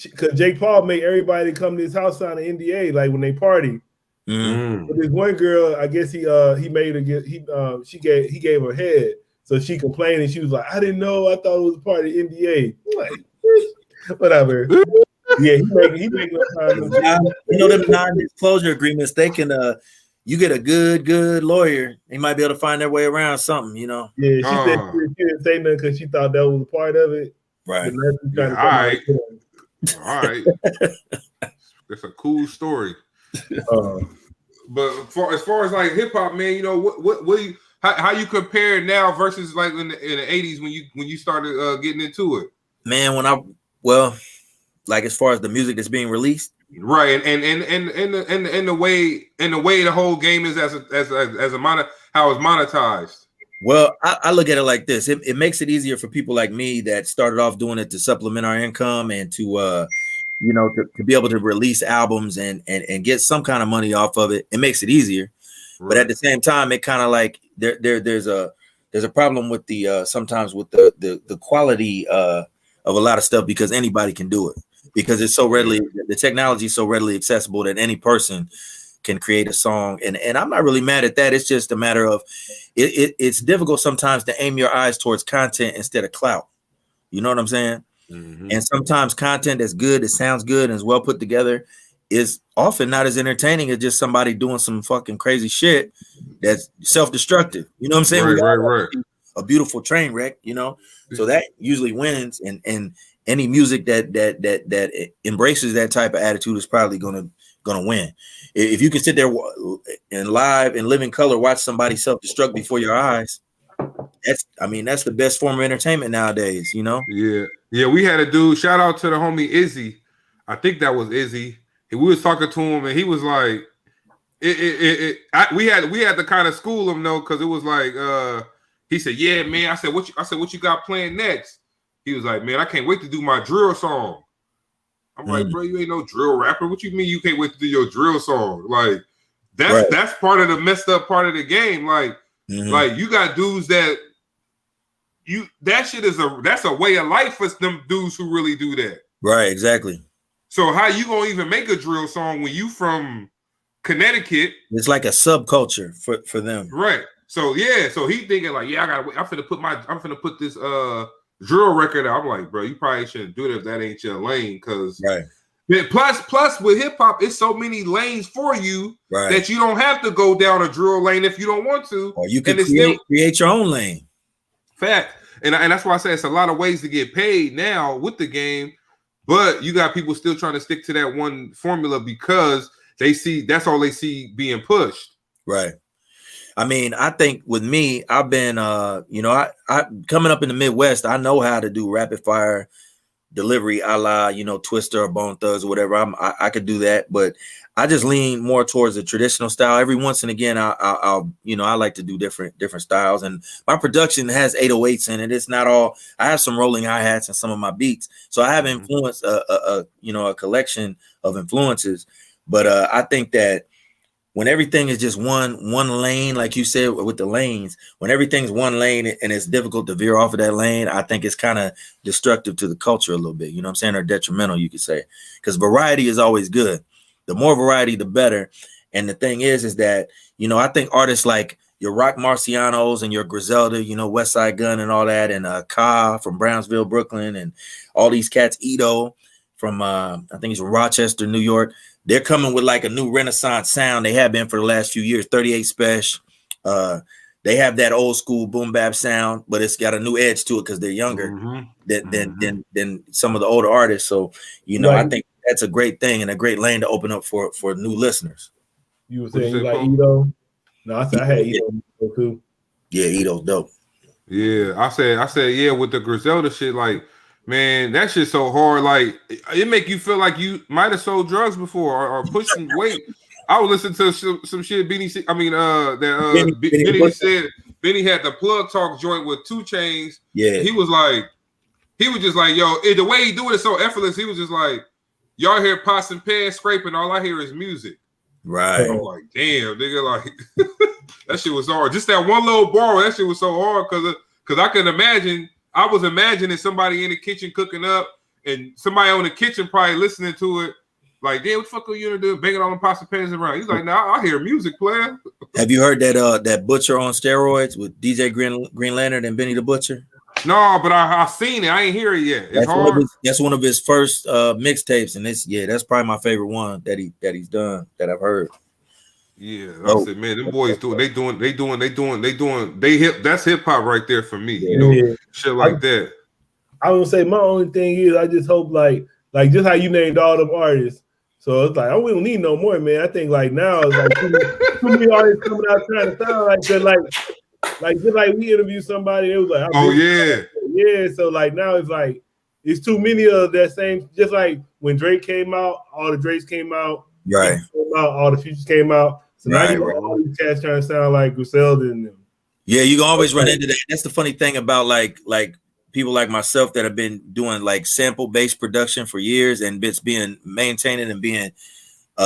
because Jake Paul made everybody come to his house sign an NDA, like when they party. But this one girl, I guess he made her get he gave her head. So she complained and she was like, I didn't know. I thought it was a part of the NDA. Like, whatever. Yeah, he make you know, them non-disclosure agreements, they can you get a good lawyer, they might be able to find their way around something, you know. Yeah, she said she didn't say nothing because she thought that was a part of it. Right. All right. That's a cool story. But as far as like hip hop, man, you know what do you how you compare now versus like in the 80s when you started getting into it? Man, like as far as the music that's being released, right? And the way the whole game is how it's monetized. Well, I look at it like this. It makes it easier for people like me that started off doing it to supplement our income and to to be able to release albums and get some kind of money off of it. It makes it easier. Right. But at the same time, it kind of like there's a problem with the sometimes with the quality of a lot of stuff, because anybody can do it, because it's so readily, the technology is so readily accessible that any person can create a song. And I'm not really mad at that. It's just a matter of it's difficult sometimes to aim your eyes towards content instead of clout. You know what I'm saying? Mm-hmm. And sometimes content that's good, it sounds good and is well put together, is often not as entertaining as just somebody doing some fucking crazy shit that's self-destructive. You know what I'm saying? Right. A beautiful train wreck, you know? So that usually wins, and any music that embraces that type of attitude is probably gonna win. If you can sit there and live and live in color, watch somebody self-destruct before your eyes, that's the best form of entertainment nowadays, you know? Yeah. We had a dude, shout out to the homie Izzy. I think that was Izzy. And we was talking to him, and he was like, we had to kind of school him though, because it was like he said, "Yeah, man." I said, "What you got playing next?" He was like, "Man, I can't wait to do my drill song." I'm like, "Bro, you ain't no drill rapper. What you mean you can't wait to do your drill song?" Like that's part of the messed up part of the game. Like like you got dudes that shit that's a way of life for them dudes who really do that. Right, exactly. So how you gonna even make a drill song when you from Connecticut? It's like a subculture for them. Right. So so he thinking like, I'm finna put this drill record out. I'm like, bro, you probably shouldn't do that if that ain't your lane, because plus with hip hop, it's so many lanes for you that you don't have to go down a drill lane if you don't want to. Or you can create your own lane. Fact. And that's why I say it's a lot of ways to get paid now with the game, but you got people still trying to stick to that one formula because they see that's all they see being pushed. Right. I mean, I think with me, I've been, I coming up in the Midwest, I know how to do rapid fire delivery, a la, Twister or Bone Thugs or whatever. I could do that, but I just lean more towards the traditional style. Every once and again, I like to do different styles, and my production has 808s in it. It's not all. I have some rolling hi-hats in some of my beats, so I have influenced a collection of influences. But I think that when everything is just one lane, like you said with the lanes, when everything's one lane and it's difficult to veer off of that lane, I think it's kind of destructive to the culture a little bit, you know what I'm saying, or detrimental, you could say, because variety is always good. The more variety, the better. And the thing is that, I think artists like your Rock Marcianos and your Griselda, West Side Gun and all that, and Ka from Brownsville, Brooklyn, and all these cats, Ito from, I think he's from Rochester, New York. They're coming with like a new Renaissance sound. They have been for the last few years. 38 Special. They have that old school boom bap sound, but it's got a new edge to it because they're younger than some of the older artists. So, I think that's a great thing and a great lane to open up for new listeners. You were saying you like Ito? No, I said I had Ito too. Yeah, Ito's dope. Yeah, I said, yeah, with the Griselda shit, like, man, that shit's so hard. Like, it make you feel like you might have sold drugs before or pushed some weight. I was listening to some shit Benny said Benny had the Plug Talk joint with 2 Chainz. Yeah. He was just like, yo, the way he do it is so effortless. He was just like, y'all hear pots and pans scraping, all I hear is music. Right. I'm like, damn, nigga, like that shit was hard. Just that one little bar, that shit was so hard because I can imagine. I was imagining somebody in the kitchen cooking up, and somebody on the kitchen probably listening to it. Like, damn, what the fuck are you gonna do? Banging all the pots and pans around. He's like, nah, I hear music playing. Have you heard that Butcher on steroids with DJ Green Lantern and Benny the Butcher? No, but I seen it. I ain't hear it yet. It's hard. That's one of his first mixtapes, and that's probably my favorite one that he's done that I've heard. Yeah, I said, man, them boys that's hip hop right there for me. Shit like that. I would say my only thing is I just hope like just how you named all them artists. So it's like, we don't need no more, man. I think like now it's like too many artists coming out trying to sound like that. Like just like we interviewed somebody, it was like, yeah. So like now it's like it's too many of that same. Just like when Drake came out, all the Drakes came out, right? All the Futures came out. So now you got all these cats trying to sound like Griselda and them. Yeah, you can always run into that. That's the funny thing about like people like myself that have been doing like sample-based production for years and it's being maintaining and being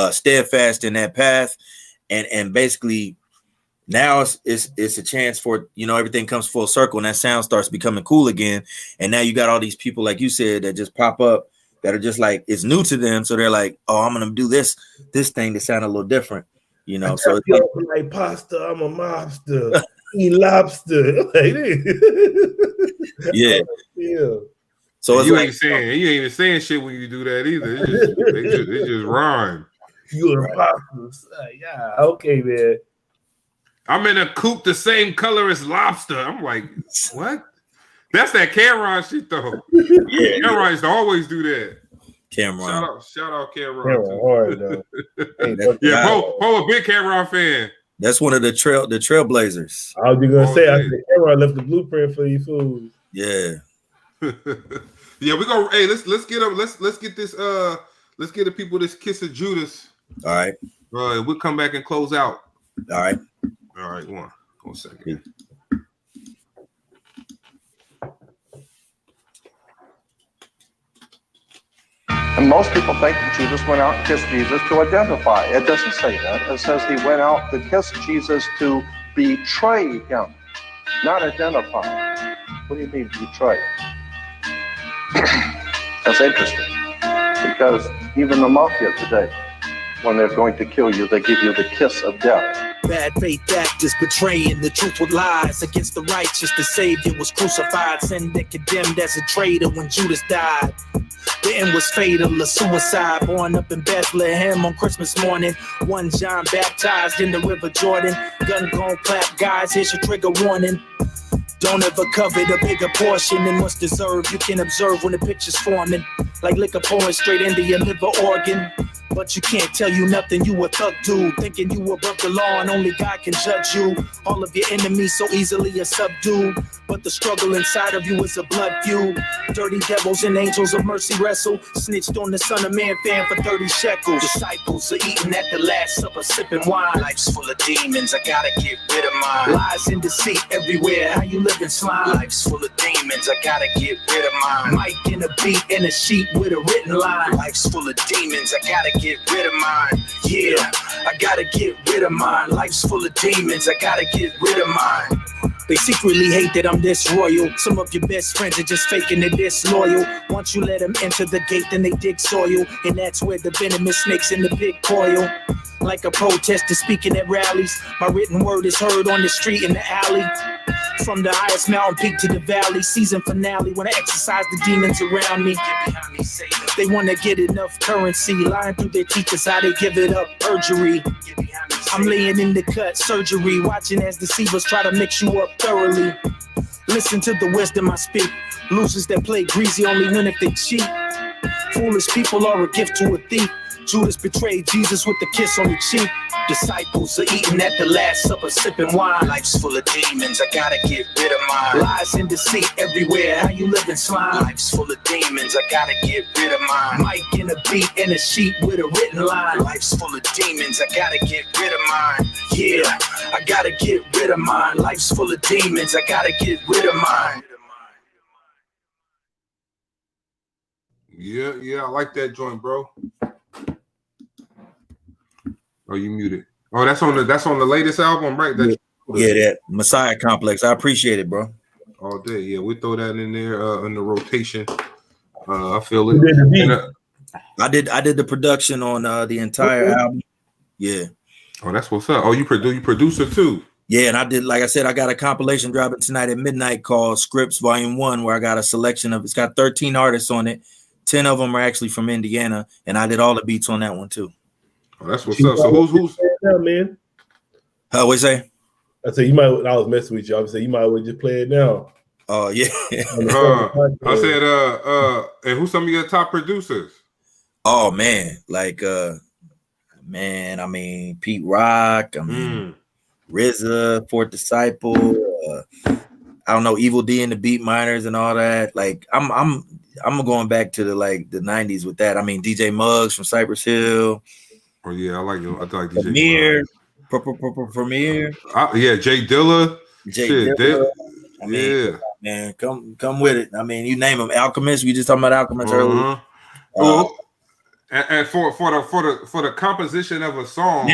steadfast in that path. And basically now it's a chance for, everything comes full circle and that sound starts becoming cool again. And now you got all these people, like you said, that just pop up that are just like, it's new to them. So they're like, oh, I'm going to do this thing to sound a little different, so it's like pasta, I'm a mobster. Eat lobster. Yeah. So you ain't saying shit when you do that either. It just rhyme. You're a pasta. Yeah, okay, man. I'm in a coupe the same color as lobster. I'm like, what? That's that Cameron shit though. Yeah, Cameron used to always do that. Cameron. Shout out Cameron. Cameron hard, though. Yeah, Poe a big Cameron fan. That's one of the trailblazers. I was gonna say, I said Cameron left the blueprint for you fools. Yeah. Yeah, we go. Hey, let's get up. Let's get this. Let's get the people this Kiss of Judas. All right. We'll come back and close out. All right. All right. One second. And most people think that Judas went out and kissed Jesus to identify. It doesn't say that. It says he went out to kiss Jesus to betray him, not identify. What do you mean betray? That's interesting. Because even the mafia today, when they're going to kill you, they give you the kiss of death. Bad faith actors betraying the truth with lies against the righteous. The Savior was crucified, sin and condemned as a traitor when Judas died. The end was fatal, a suicide, born up in Bethlehem on Christmas morning. 1 John baptized in the River Jordan. Gun gon' clap, guys, here's your trigger warning. Don't ever covet a bigger portion than what's deserved. You can observe when the picture's forming, like liquor pouring straight into your liver organ. But you can't tell you nothing, you a thug dude, thinking you above the law and only God can judge you. All of your enemies so easily are subdued, but the struggle inside of you is a blood feud. Dirty devils and angels of mercy wrestle, snitched on the Son of Man fan for 30 shekels. Disciples are eating at the Last Supper, sipping wine. Life's full of demons, I gotta get rid of mine. Lies and deceit everywhere, how you living slime? Life's full of demons, I gotta get rid of mine. Mic and a beat and a sheet with a written line. Life's full of demons, I gotta get rid of mine. Yeah, I gotta get rid of mine. Life's full of demons, I gotta get rid of mine. They secretly hate that I'm this royal. Some of your best friends are just faking they're disloyal. Once you let them enter the gate, then they dig soil. And that's where the venomous snakes in the big coil. Like a protester speaking at rallies, my written word is heard on the street in the alley. From the highest mountain peak to the valley, season finale when I exercise the demons around me. They want to get enough currency, lying through their teeth is how they give it up, perjury. I'm laying in the cut, surgery, watching as deceivers try to mix you up thoroughly. Listen to the wisdom I speak. Losers that play greasy only win if they cheat. Foolish people are a gift to a thief. Judas betrayed Jesus with the kiss on the cheek. Disciples are eating at the Last Supper, sipping wine. Life's full of demons, I gotta get rid of mine. Lies and deceit everywhere, how you living slime? Life's full of demons, I gotta get rid of mine. Mic and a beat and a sheet with a written line. Life's full of demons, I gotta get rid of mine. Yeah, I gotta get rid of mine. Life's full of demons, I gotta get rid of mine. Yeah, I like that joint, bro. Oh, you muted. Oh, that's on the latest album, right? That Messiah Complex. I appreciate it, bro. All day. Yeah, we throw that in there in the rotation. I feel it. I did the production on the entire album. Yeah. Oh, that's what's up. Oh, you producer too. Yeah, and I did, like I said, I got a compilation dropping tonight at midnight called Scripts Volume 1, where I got a selection of, it's got 13 artists on it. 10 of them are actually from Indiana, and I did all the beats on that one too. Oh, that's what's up. So who's man? What you say? I said you might. I was messing with you. I was saying you might well just play it now. Oh yeah. I said and who's some of your top producers? Oh man, like man, I mean Pete Rock, I mean RZA, Fourth Disciple, I don't know, Evil D and the Beat Miners and all that. Like I'm going back to the 90s with that. I mean DJ Muggs from Cypress Hill. Oh yeah, I like DJ Premier, Premier. Yeah, Jay Dilla. Shit, Dilla. I mean, yeah, man, come with it. I mean, you name them. Alchemist. We just talking about Alchemist earlier. Well, and for the composition of a song,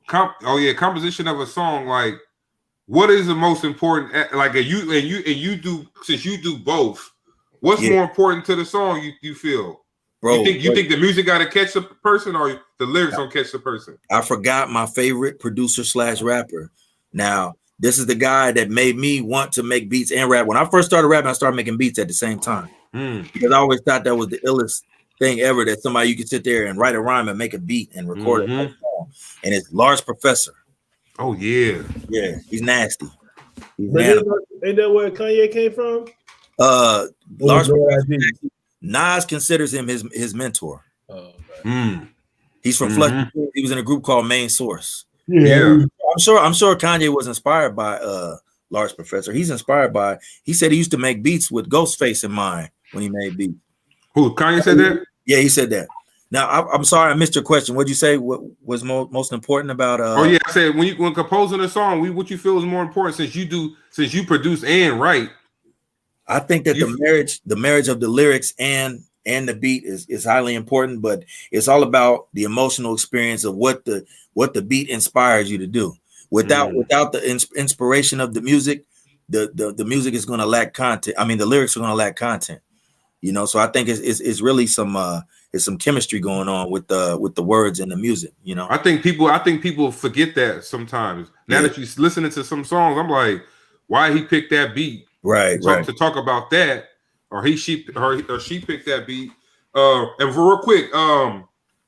composition of a song, like what is the most important? Like, you do, since you do both, what's more important to the song? You feel, bro? You think the music got to catch the person, or the lyrics don't catch the person? I forgot my favorite producer / rapper. Now, this is the guy that made me want to make beats and rap. When I first started rapping, I started making beats at the same time because I always thought that was the illest thing ever, that somebody you could sit there and write a rhyme and make a beat and record it. And it's Large Professor. Oh yeah, he's nasty. Ain't that where Kanye came from? Large Professor, Nas considers him his mentor. He's from Flushing. He was in a group called Main Source. Yeah. I'm sure Kanye was inspired by Large Professor. He said he used to make beats with Ghostface in mind when he made beats. Who, Kanye said that? Yeah, he said that. Now I'm sorry I missed your question. What'd you say? What was most important about I said when composing a song, what you feel is more important, since you produce and write? I think that the marriage of the lyrics and the beat is highly important, but it's all about the emotional experience of what the beat inspires you to do. Without the inspiration of the music, the music is going to lack content. I mean, the lyrics are going to lack content. You know, so I think it's really some chemistry going on with the words and the music. You know, I think people forget that sometimes. Now that you're listening to some songs, I'm like, why he picked that beat? Right. To talk about that, or she picked that beat. And for real quick,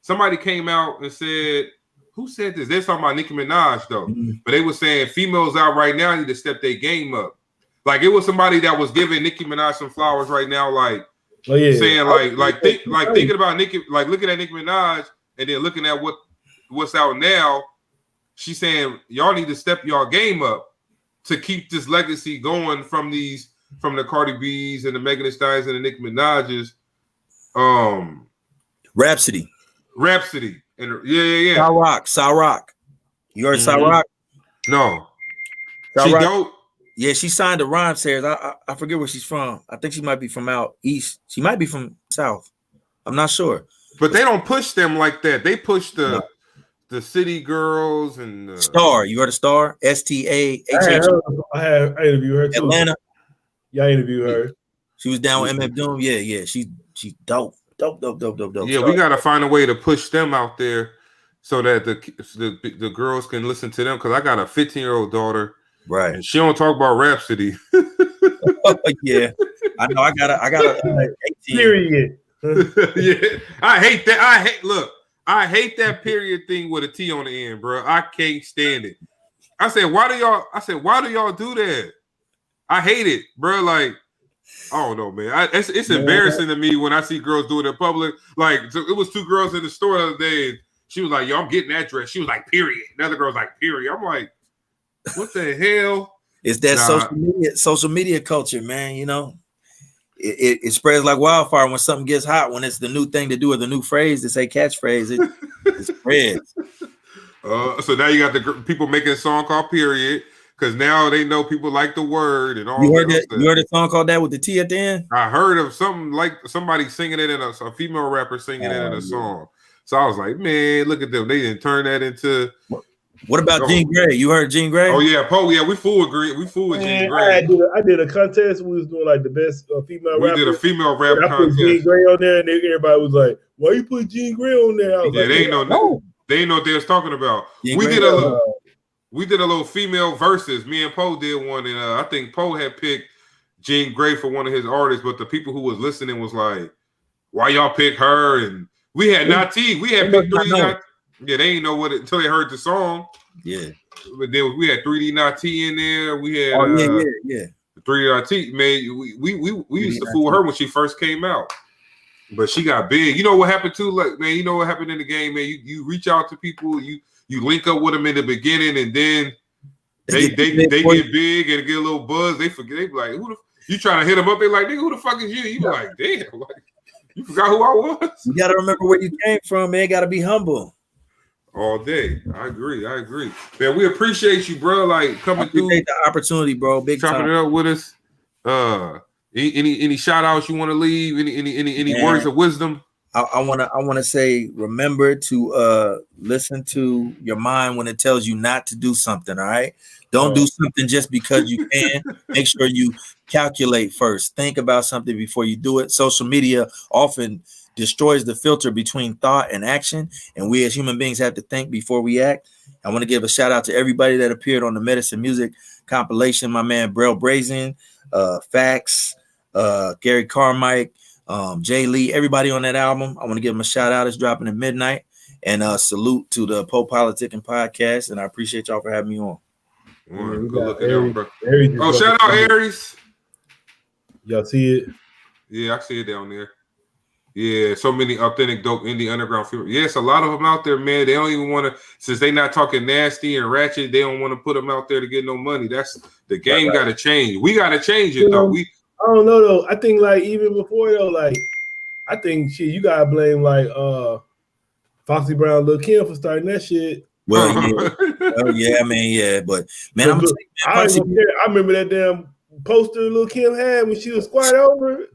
somebody came out and said, who said this? They're talking about Nicki Minaj though, but they were saying females out right now need to step their game up. Like it was somebody that was giving Nicki Minaj some flowers right now, like saying thinking about Nicki, like looking at Nicki Minaj and then looking at what's out now. She's saying y'all need to step y'all game up to keep this legacy going from the Cardi B's and the Megan Thee Stallions and the Nicki Minaj's. Rhapsody. And yeah. Cyrock. You heard Cyrock? No. She dope. Yeah, she signed to Rhyme Sayers. I forget where she's from. I think she might be from out east. She might be from south. I'm not sure. But they don't push them like that. They push the city girls and Star. You heard of Star? STAH. I interviewed her too. Atlanta. Yeah, I interviewed her. She was down with MF Doom. Yeah. She's dope. Dope. Yeah, we gotta find a way to push them out there so that the girls can listen to them. Because I got a 15-year-old daughter, right? And she don't talk about Rhapsody. Yeah, I know. I got a 18. Period. Yeah, I hate that. I hate that period thing with a T on the end, bro. I can't stand it. I said, why do y'all do that? I hate it, bro. Like, I don't know, man. It's embarrassing to me when I see girls do it in public. Like, so it was two girls in the store the other day, and she was like, "Yo, I'm getting that dress." She was like, "Period." Another girl's like, "Period." I'm like, what the hell? It's that social media culture, man. You know, it spreads like wildfire when something gets hot. When it's the new thing to do or the new phrase to say catchphrase, it spreads. So now you got the people making a song called "Period." Because now they know people like the word and all. You heard that? You heard a song called that with the T at the end? I heard of something like somebody singing it in a female rapper singing it in a song. So I was like, man, look at them. They didn't turn that into. What about Jean Grey? You heard Jean Grey? Oh yeah, Poe. Yeah, we fool with Jean Grey. I did a contest. We was doing like the best female rapper. We did a female rap contest. I put Jean Grey on there, and everybody was like, "Why you put Jean Grey on there?" I was they ain't know. They ain't know what they was talking about. We did a little female versus. Me and Poe did one, and I think Poe had picked Jean Grey for one of his artists, but the people who was listening was like, "Why y'all pick her?" And we had Nati. We had picked 3D Nati. Yeah, they ain't know what until they heard the song. Yeah, but then we had 3D Nati in there. We had 3D Nati. Man, we used to fool her when she first came out. But she got big. You know what happened too? Like, man, you know what happened in the game, man. You reach out to people, you link up with them in the beginning, and then they get big and get a little buzz. They forget. They be like, who the you trying to hit them up? They like, nigga, who the fuck is you? You be like, damn, like, you forgot who I was. You gotta remember where you came from, man. Gotta be humble. All day. I agree. Man, we appreciate you, bro. Like coming through the opportunity, bro. Big chopping time. it up with us. Any shout outs you want to leave? Any words of wisdom? I wanna say, remember to listen to your mind when it tells you not to do something. All right. Don't do something just because you can. Make sure you calculate first. Think about something before you do it. Social media often destroys the filter between thought and action, and we as human beings have to think before we act. I want to give a shout out to everybody that appeared on the Medicine Music compilation. My man Brel Brazen, Fax, Gary Carmike, Jay Lee, everybody on that album. I want to give them a shout out. It's dropping at midnight. And salute to the Poe Politicking Podcast, and I appreciate y'all for having me on. Good looking out, bro. Oh, shout out Aries. Y'all see it? Yeah, I see it down there. Yeah, so many authentic dope indie underground people. Yes, a lot of them out there, man. They don't even want to, since they not talking nasty and ratchet, they don't want to put them out there to get no money. That's the game. Got to change. We got to change it though. I don't know though. I think like even before though, like I think shit, you gotta blame like Foxy Brown, Lil Kim for starting that shit. Well, yeah, but man, I remember that damn poster Lil Kim had when she was squat over,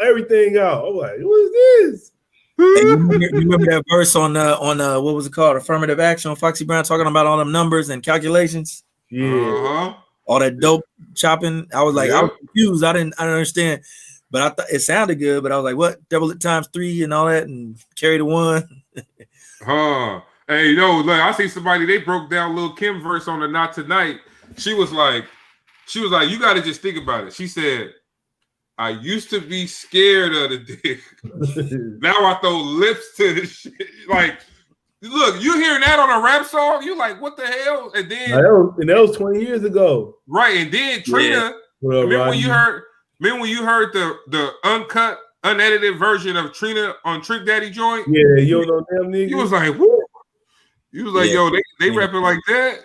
everything out. I'm like, what is this? Hey, you remember that verse on what was it called? Affirmative Action on Foxy Brown talking about all them numbers and calculations. Yeah, all that dope chopping. I was like, I was confused. I didn't understand, but I thought it sounded good. But I was like, what? Double it times 3 and all that, and carry the 1. Hey, look, I see somebody, they broke down Lil Kim verse on the Not Tonight. She was like, you got to just think about it. She said, I used to be scared of the dick. Now I throw lips to the shit. Like, look, you hearing that on a rap song? You like, what the hell? And then that was 20 years ago. Right. And then Trina, remember when you heard the uncut, unedited version of Trina on Trick Daddy joint? Yeah, you don't know them niggas. You was like, woo. You was like, yo, they rapping like that.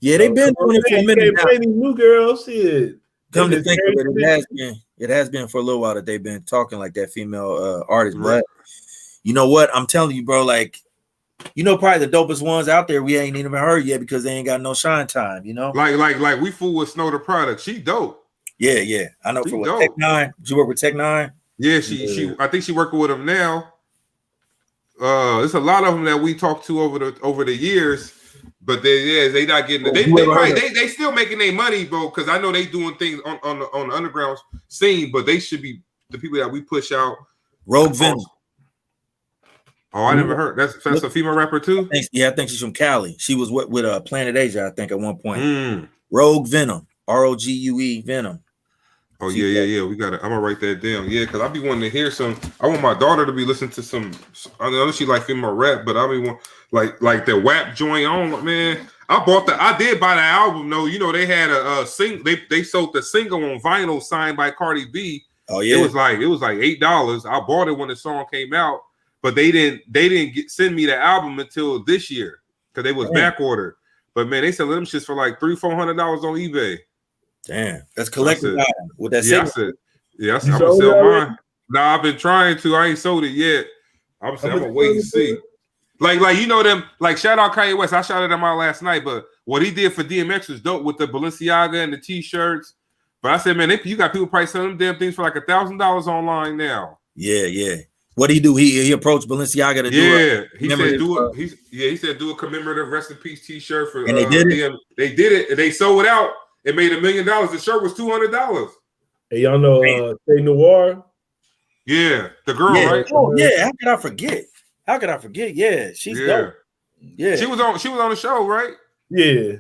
Yeah, they've been doing it for a minute now. These new girls, shit. Come to think of it, it has been for a little while that they've been talking like that female artist. Right. But you know what? I'm telling you, bro, like, you know, probably the dopest ones out there we ain't even heard yet because they ain't got no shine time, you know? Like we fool with Snow the Product. She dope. Yeah. I know for what, Tech 9. Did you work with Tech 9? Yeah, she I think she working with him now. There's a lot of them that we talked to over the years, but they not getting it. They still making their money, bro. Because I know they doing things on the underground scene, but they should be the people that we push out. Rogue Venom. Oh, I never heard. That's a female rapper too. I think she's from Cali. She was with Planet Asia, I think, at one point. Rogue Venom, ROGUE Venom. Oh yeah. We got it. I'm gonna write that down. Yeah, because I be wanting to hear some. I want my daughter to be listening to some. I know she like female rap, but I be want like the WAP joint on. Man, I did buy the album though. You know they had a they sold the single on vinyl signed by Cardi B. Oh yeah, it was like $8. I bought it when the song came out, but they didn't send me the album until this year because they was back ordered. But man, they sell them shits for like $300-400 on eBay. Damn, that's collective item with that. Yeah, I'm gonna sell mine. Nah, I've been trying to. I ain't sold it yet. I'm gonna wait and see. Like you know them. Like shout out Kanye West. I shouted him out last night, but what he did for DMX was dope with the Balenciaga and the T-shirts. But I said, man, you got people probably selling them damn things for like $1,000 online now. Yeah. What did he do? He approached Balenciaga to do it. He said do a commemorative rest in peace T-shirt for. And they did it. They did it. And they sold it out. It made $1 million. The shirt was $200. Hey, y'all know Say Noir? Yeah, the girl, right? Oh, yeah. How could I forget? Yeah, she's dope. Yeah, she was on the show, right? Yeah.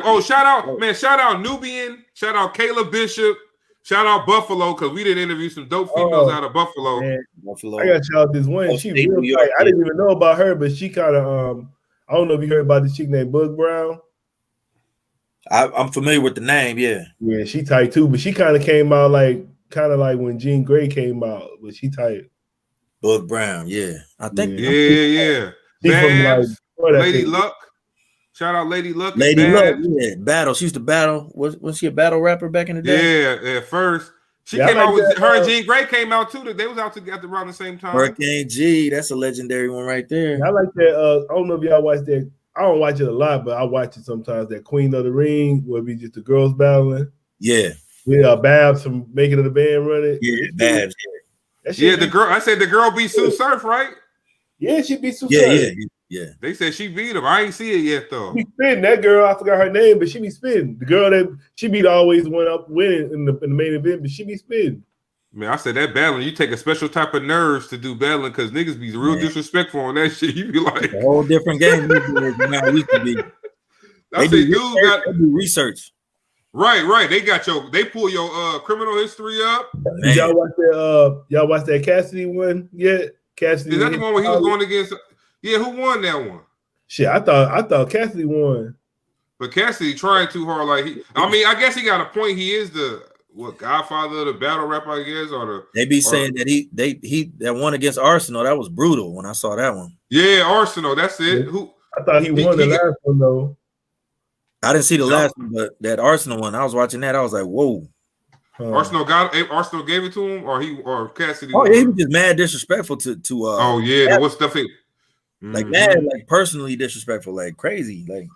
Oh, shout out Nubian, shout out Caleb Bishop, shout out Buffalo because we did interview some dope females out of Buffalo. Man. I got shout out this one. She real tight. I didn't even know about her, but she kind of I don't know if you heard about this chick named Bug Brown. I'm familiar with the name, yeah. Yeah, she tight too, but she kind of came out like when Jean Grey came out, but she tight. Book Brown, yeah. I think Yeah. Babs, Lady Luck. Shout out Lady Luck. Lady Luck, yeah. Battle. She used to battle. Was she a battle rapper back in the day? Yeah, at first. She came out with her and Jean Grey came out too. They was out together around the same time. Hurricane G, that's a legendary one right there. Yeah, I like that. I don't know if y'all watch that. I don't watch it a lot, but I watch it sometimes. That Queen of the Ring, where we just the girls battling. Yeah. With Babs from Making of the Band running. Yeah, Babs. Yeah, the girl. I said the girl beat Sue Surf, right? Yeah, she beat Sue Surf. Yeah. They said she beat him. I ain't see it yet though. She spinning that girl. I forgot her name, but she be spinning. The girl that she beat always went up winning in the main event, but she be spinning. Man, I said that battling. You take a special type of nerves to do battling because niggas be real disrespectful on that shit. You be like a whole different game than how it used to be. I say, dude, got do research. Right. They pull your criminal history up. Did y'all watch that? Y'all watch that Cassidy one yet? Cassidy. Is that the one where he was going against? Yeah, who won that one? Shit, I thought Cassidy won. But Cassidy trying too hard. I guess he got a point. He is the godfather of the battle rap, I guess, or the. They be saying that he that one against Arsenal, that was brutal when I saw that one. Yeah, Arsenal. That's it. Yeah. I thought he won the last one though. I didn't see the last one, but that Arsenal one, I was watching that. I was like, whoa. Arsenal gave it to him, or Cassidy. Oh, yeah, he was just mad disrespectful to. Oh yeah, what stuff? Like mad, like personally disrespectful, like crazy, like.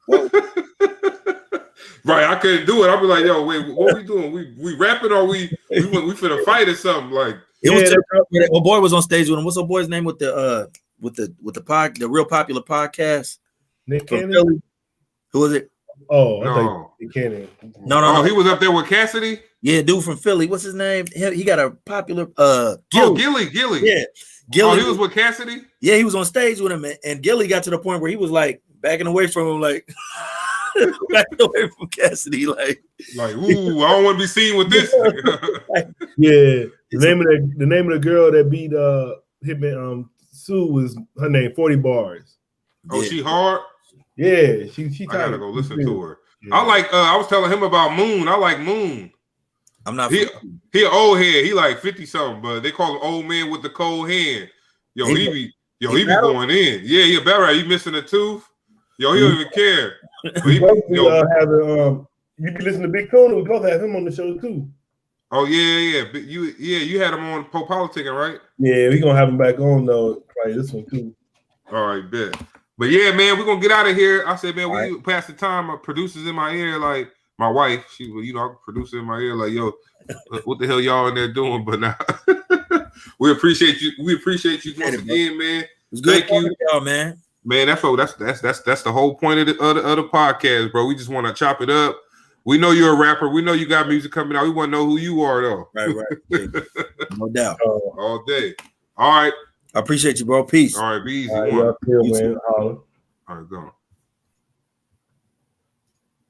Right, I couldn't do it. I'll be like, yo, wait, what we doing? We rapping or we finna fight or something? Like it was. My boy was on stage with him. What's the boy's name with the real popular podcast? Nick Cannon. Who was it? Oh, no. Nick Cannon. No. He was up there with Cassidy. Yeah, dude from Philly. What's his name? He got a popular Gilly. Yeah, Gilly. Oh, he was with Cassidy. Yeah, he was on stage with him, and Gilly got to the point where he was like backing away from him, like. Backing away from Cassidy, like ooh, I don't want to be seen with this. Yeah, the name of the girl that beat Hitman Sue was her name 40 Bars. Oh, yeah. She hard. Yeah, she. I gotta go listen to her. Yeah. I was telling him about Moon. I like Moon. I'm not. He an old head. He like 50 something, but they call him old man with the cold hand. He be going in. Yeah, he a battle rap. He missing a tooth. He don't even care. You be listening to Big Tuna. We both have him on the show too. Oh yeah. You had him on Politicking, right? Yeah, we gonna have him back on though. Probably this one too. All right, bet. But yeah, man, we're gonna get out of here. I said, man, we pass the time. My producers in my ear, like my wife, she was, producer in my ear, like, yo, what the hell y'all in there doing? But now we appreciate you. We appreciate you once again, man. It's good. Thank you, y'all, man. Man, that's the whole point of the podcast, bro. We just want to chop it up. We know you're a rapper. We know you got music coming out. We want to know who you are, though. Right. No doubt. All day. All right. I appreciate you, bro. Peace. All right, be easy. All right, man. All right, go.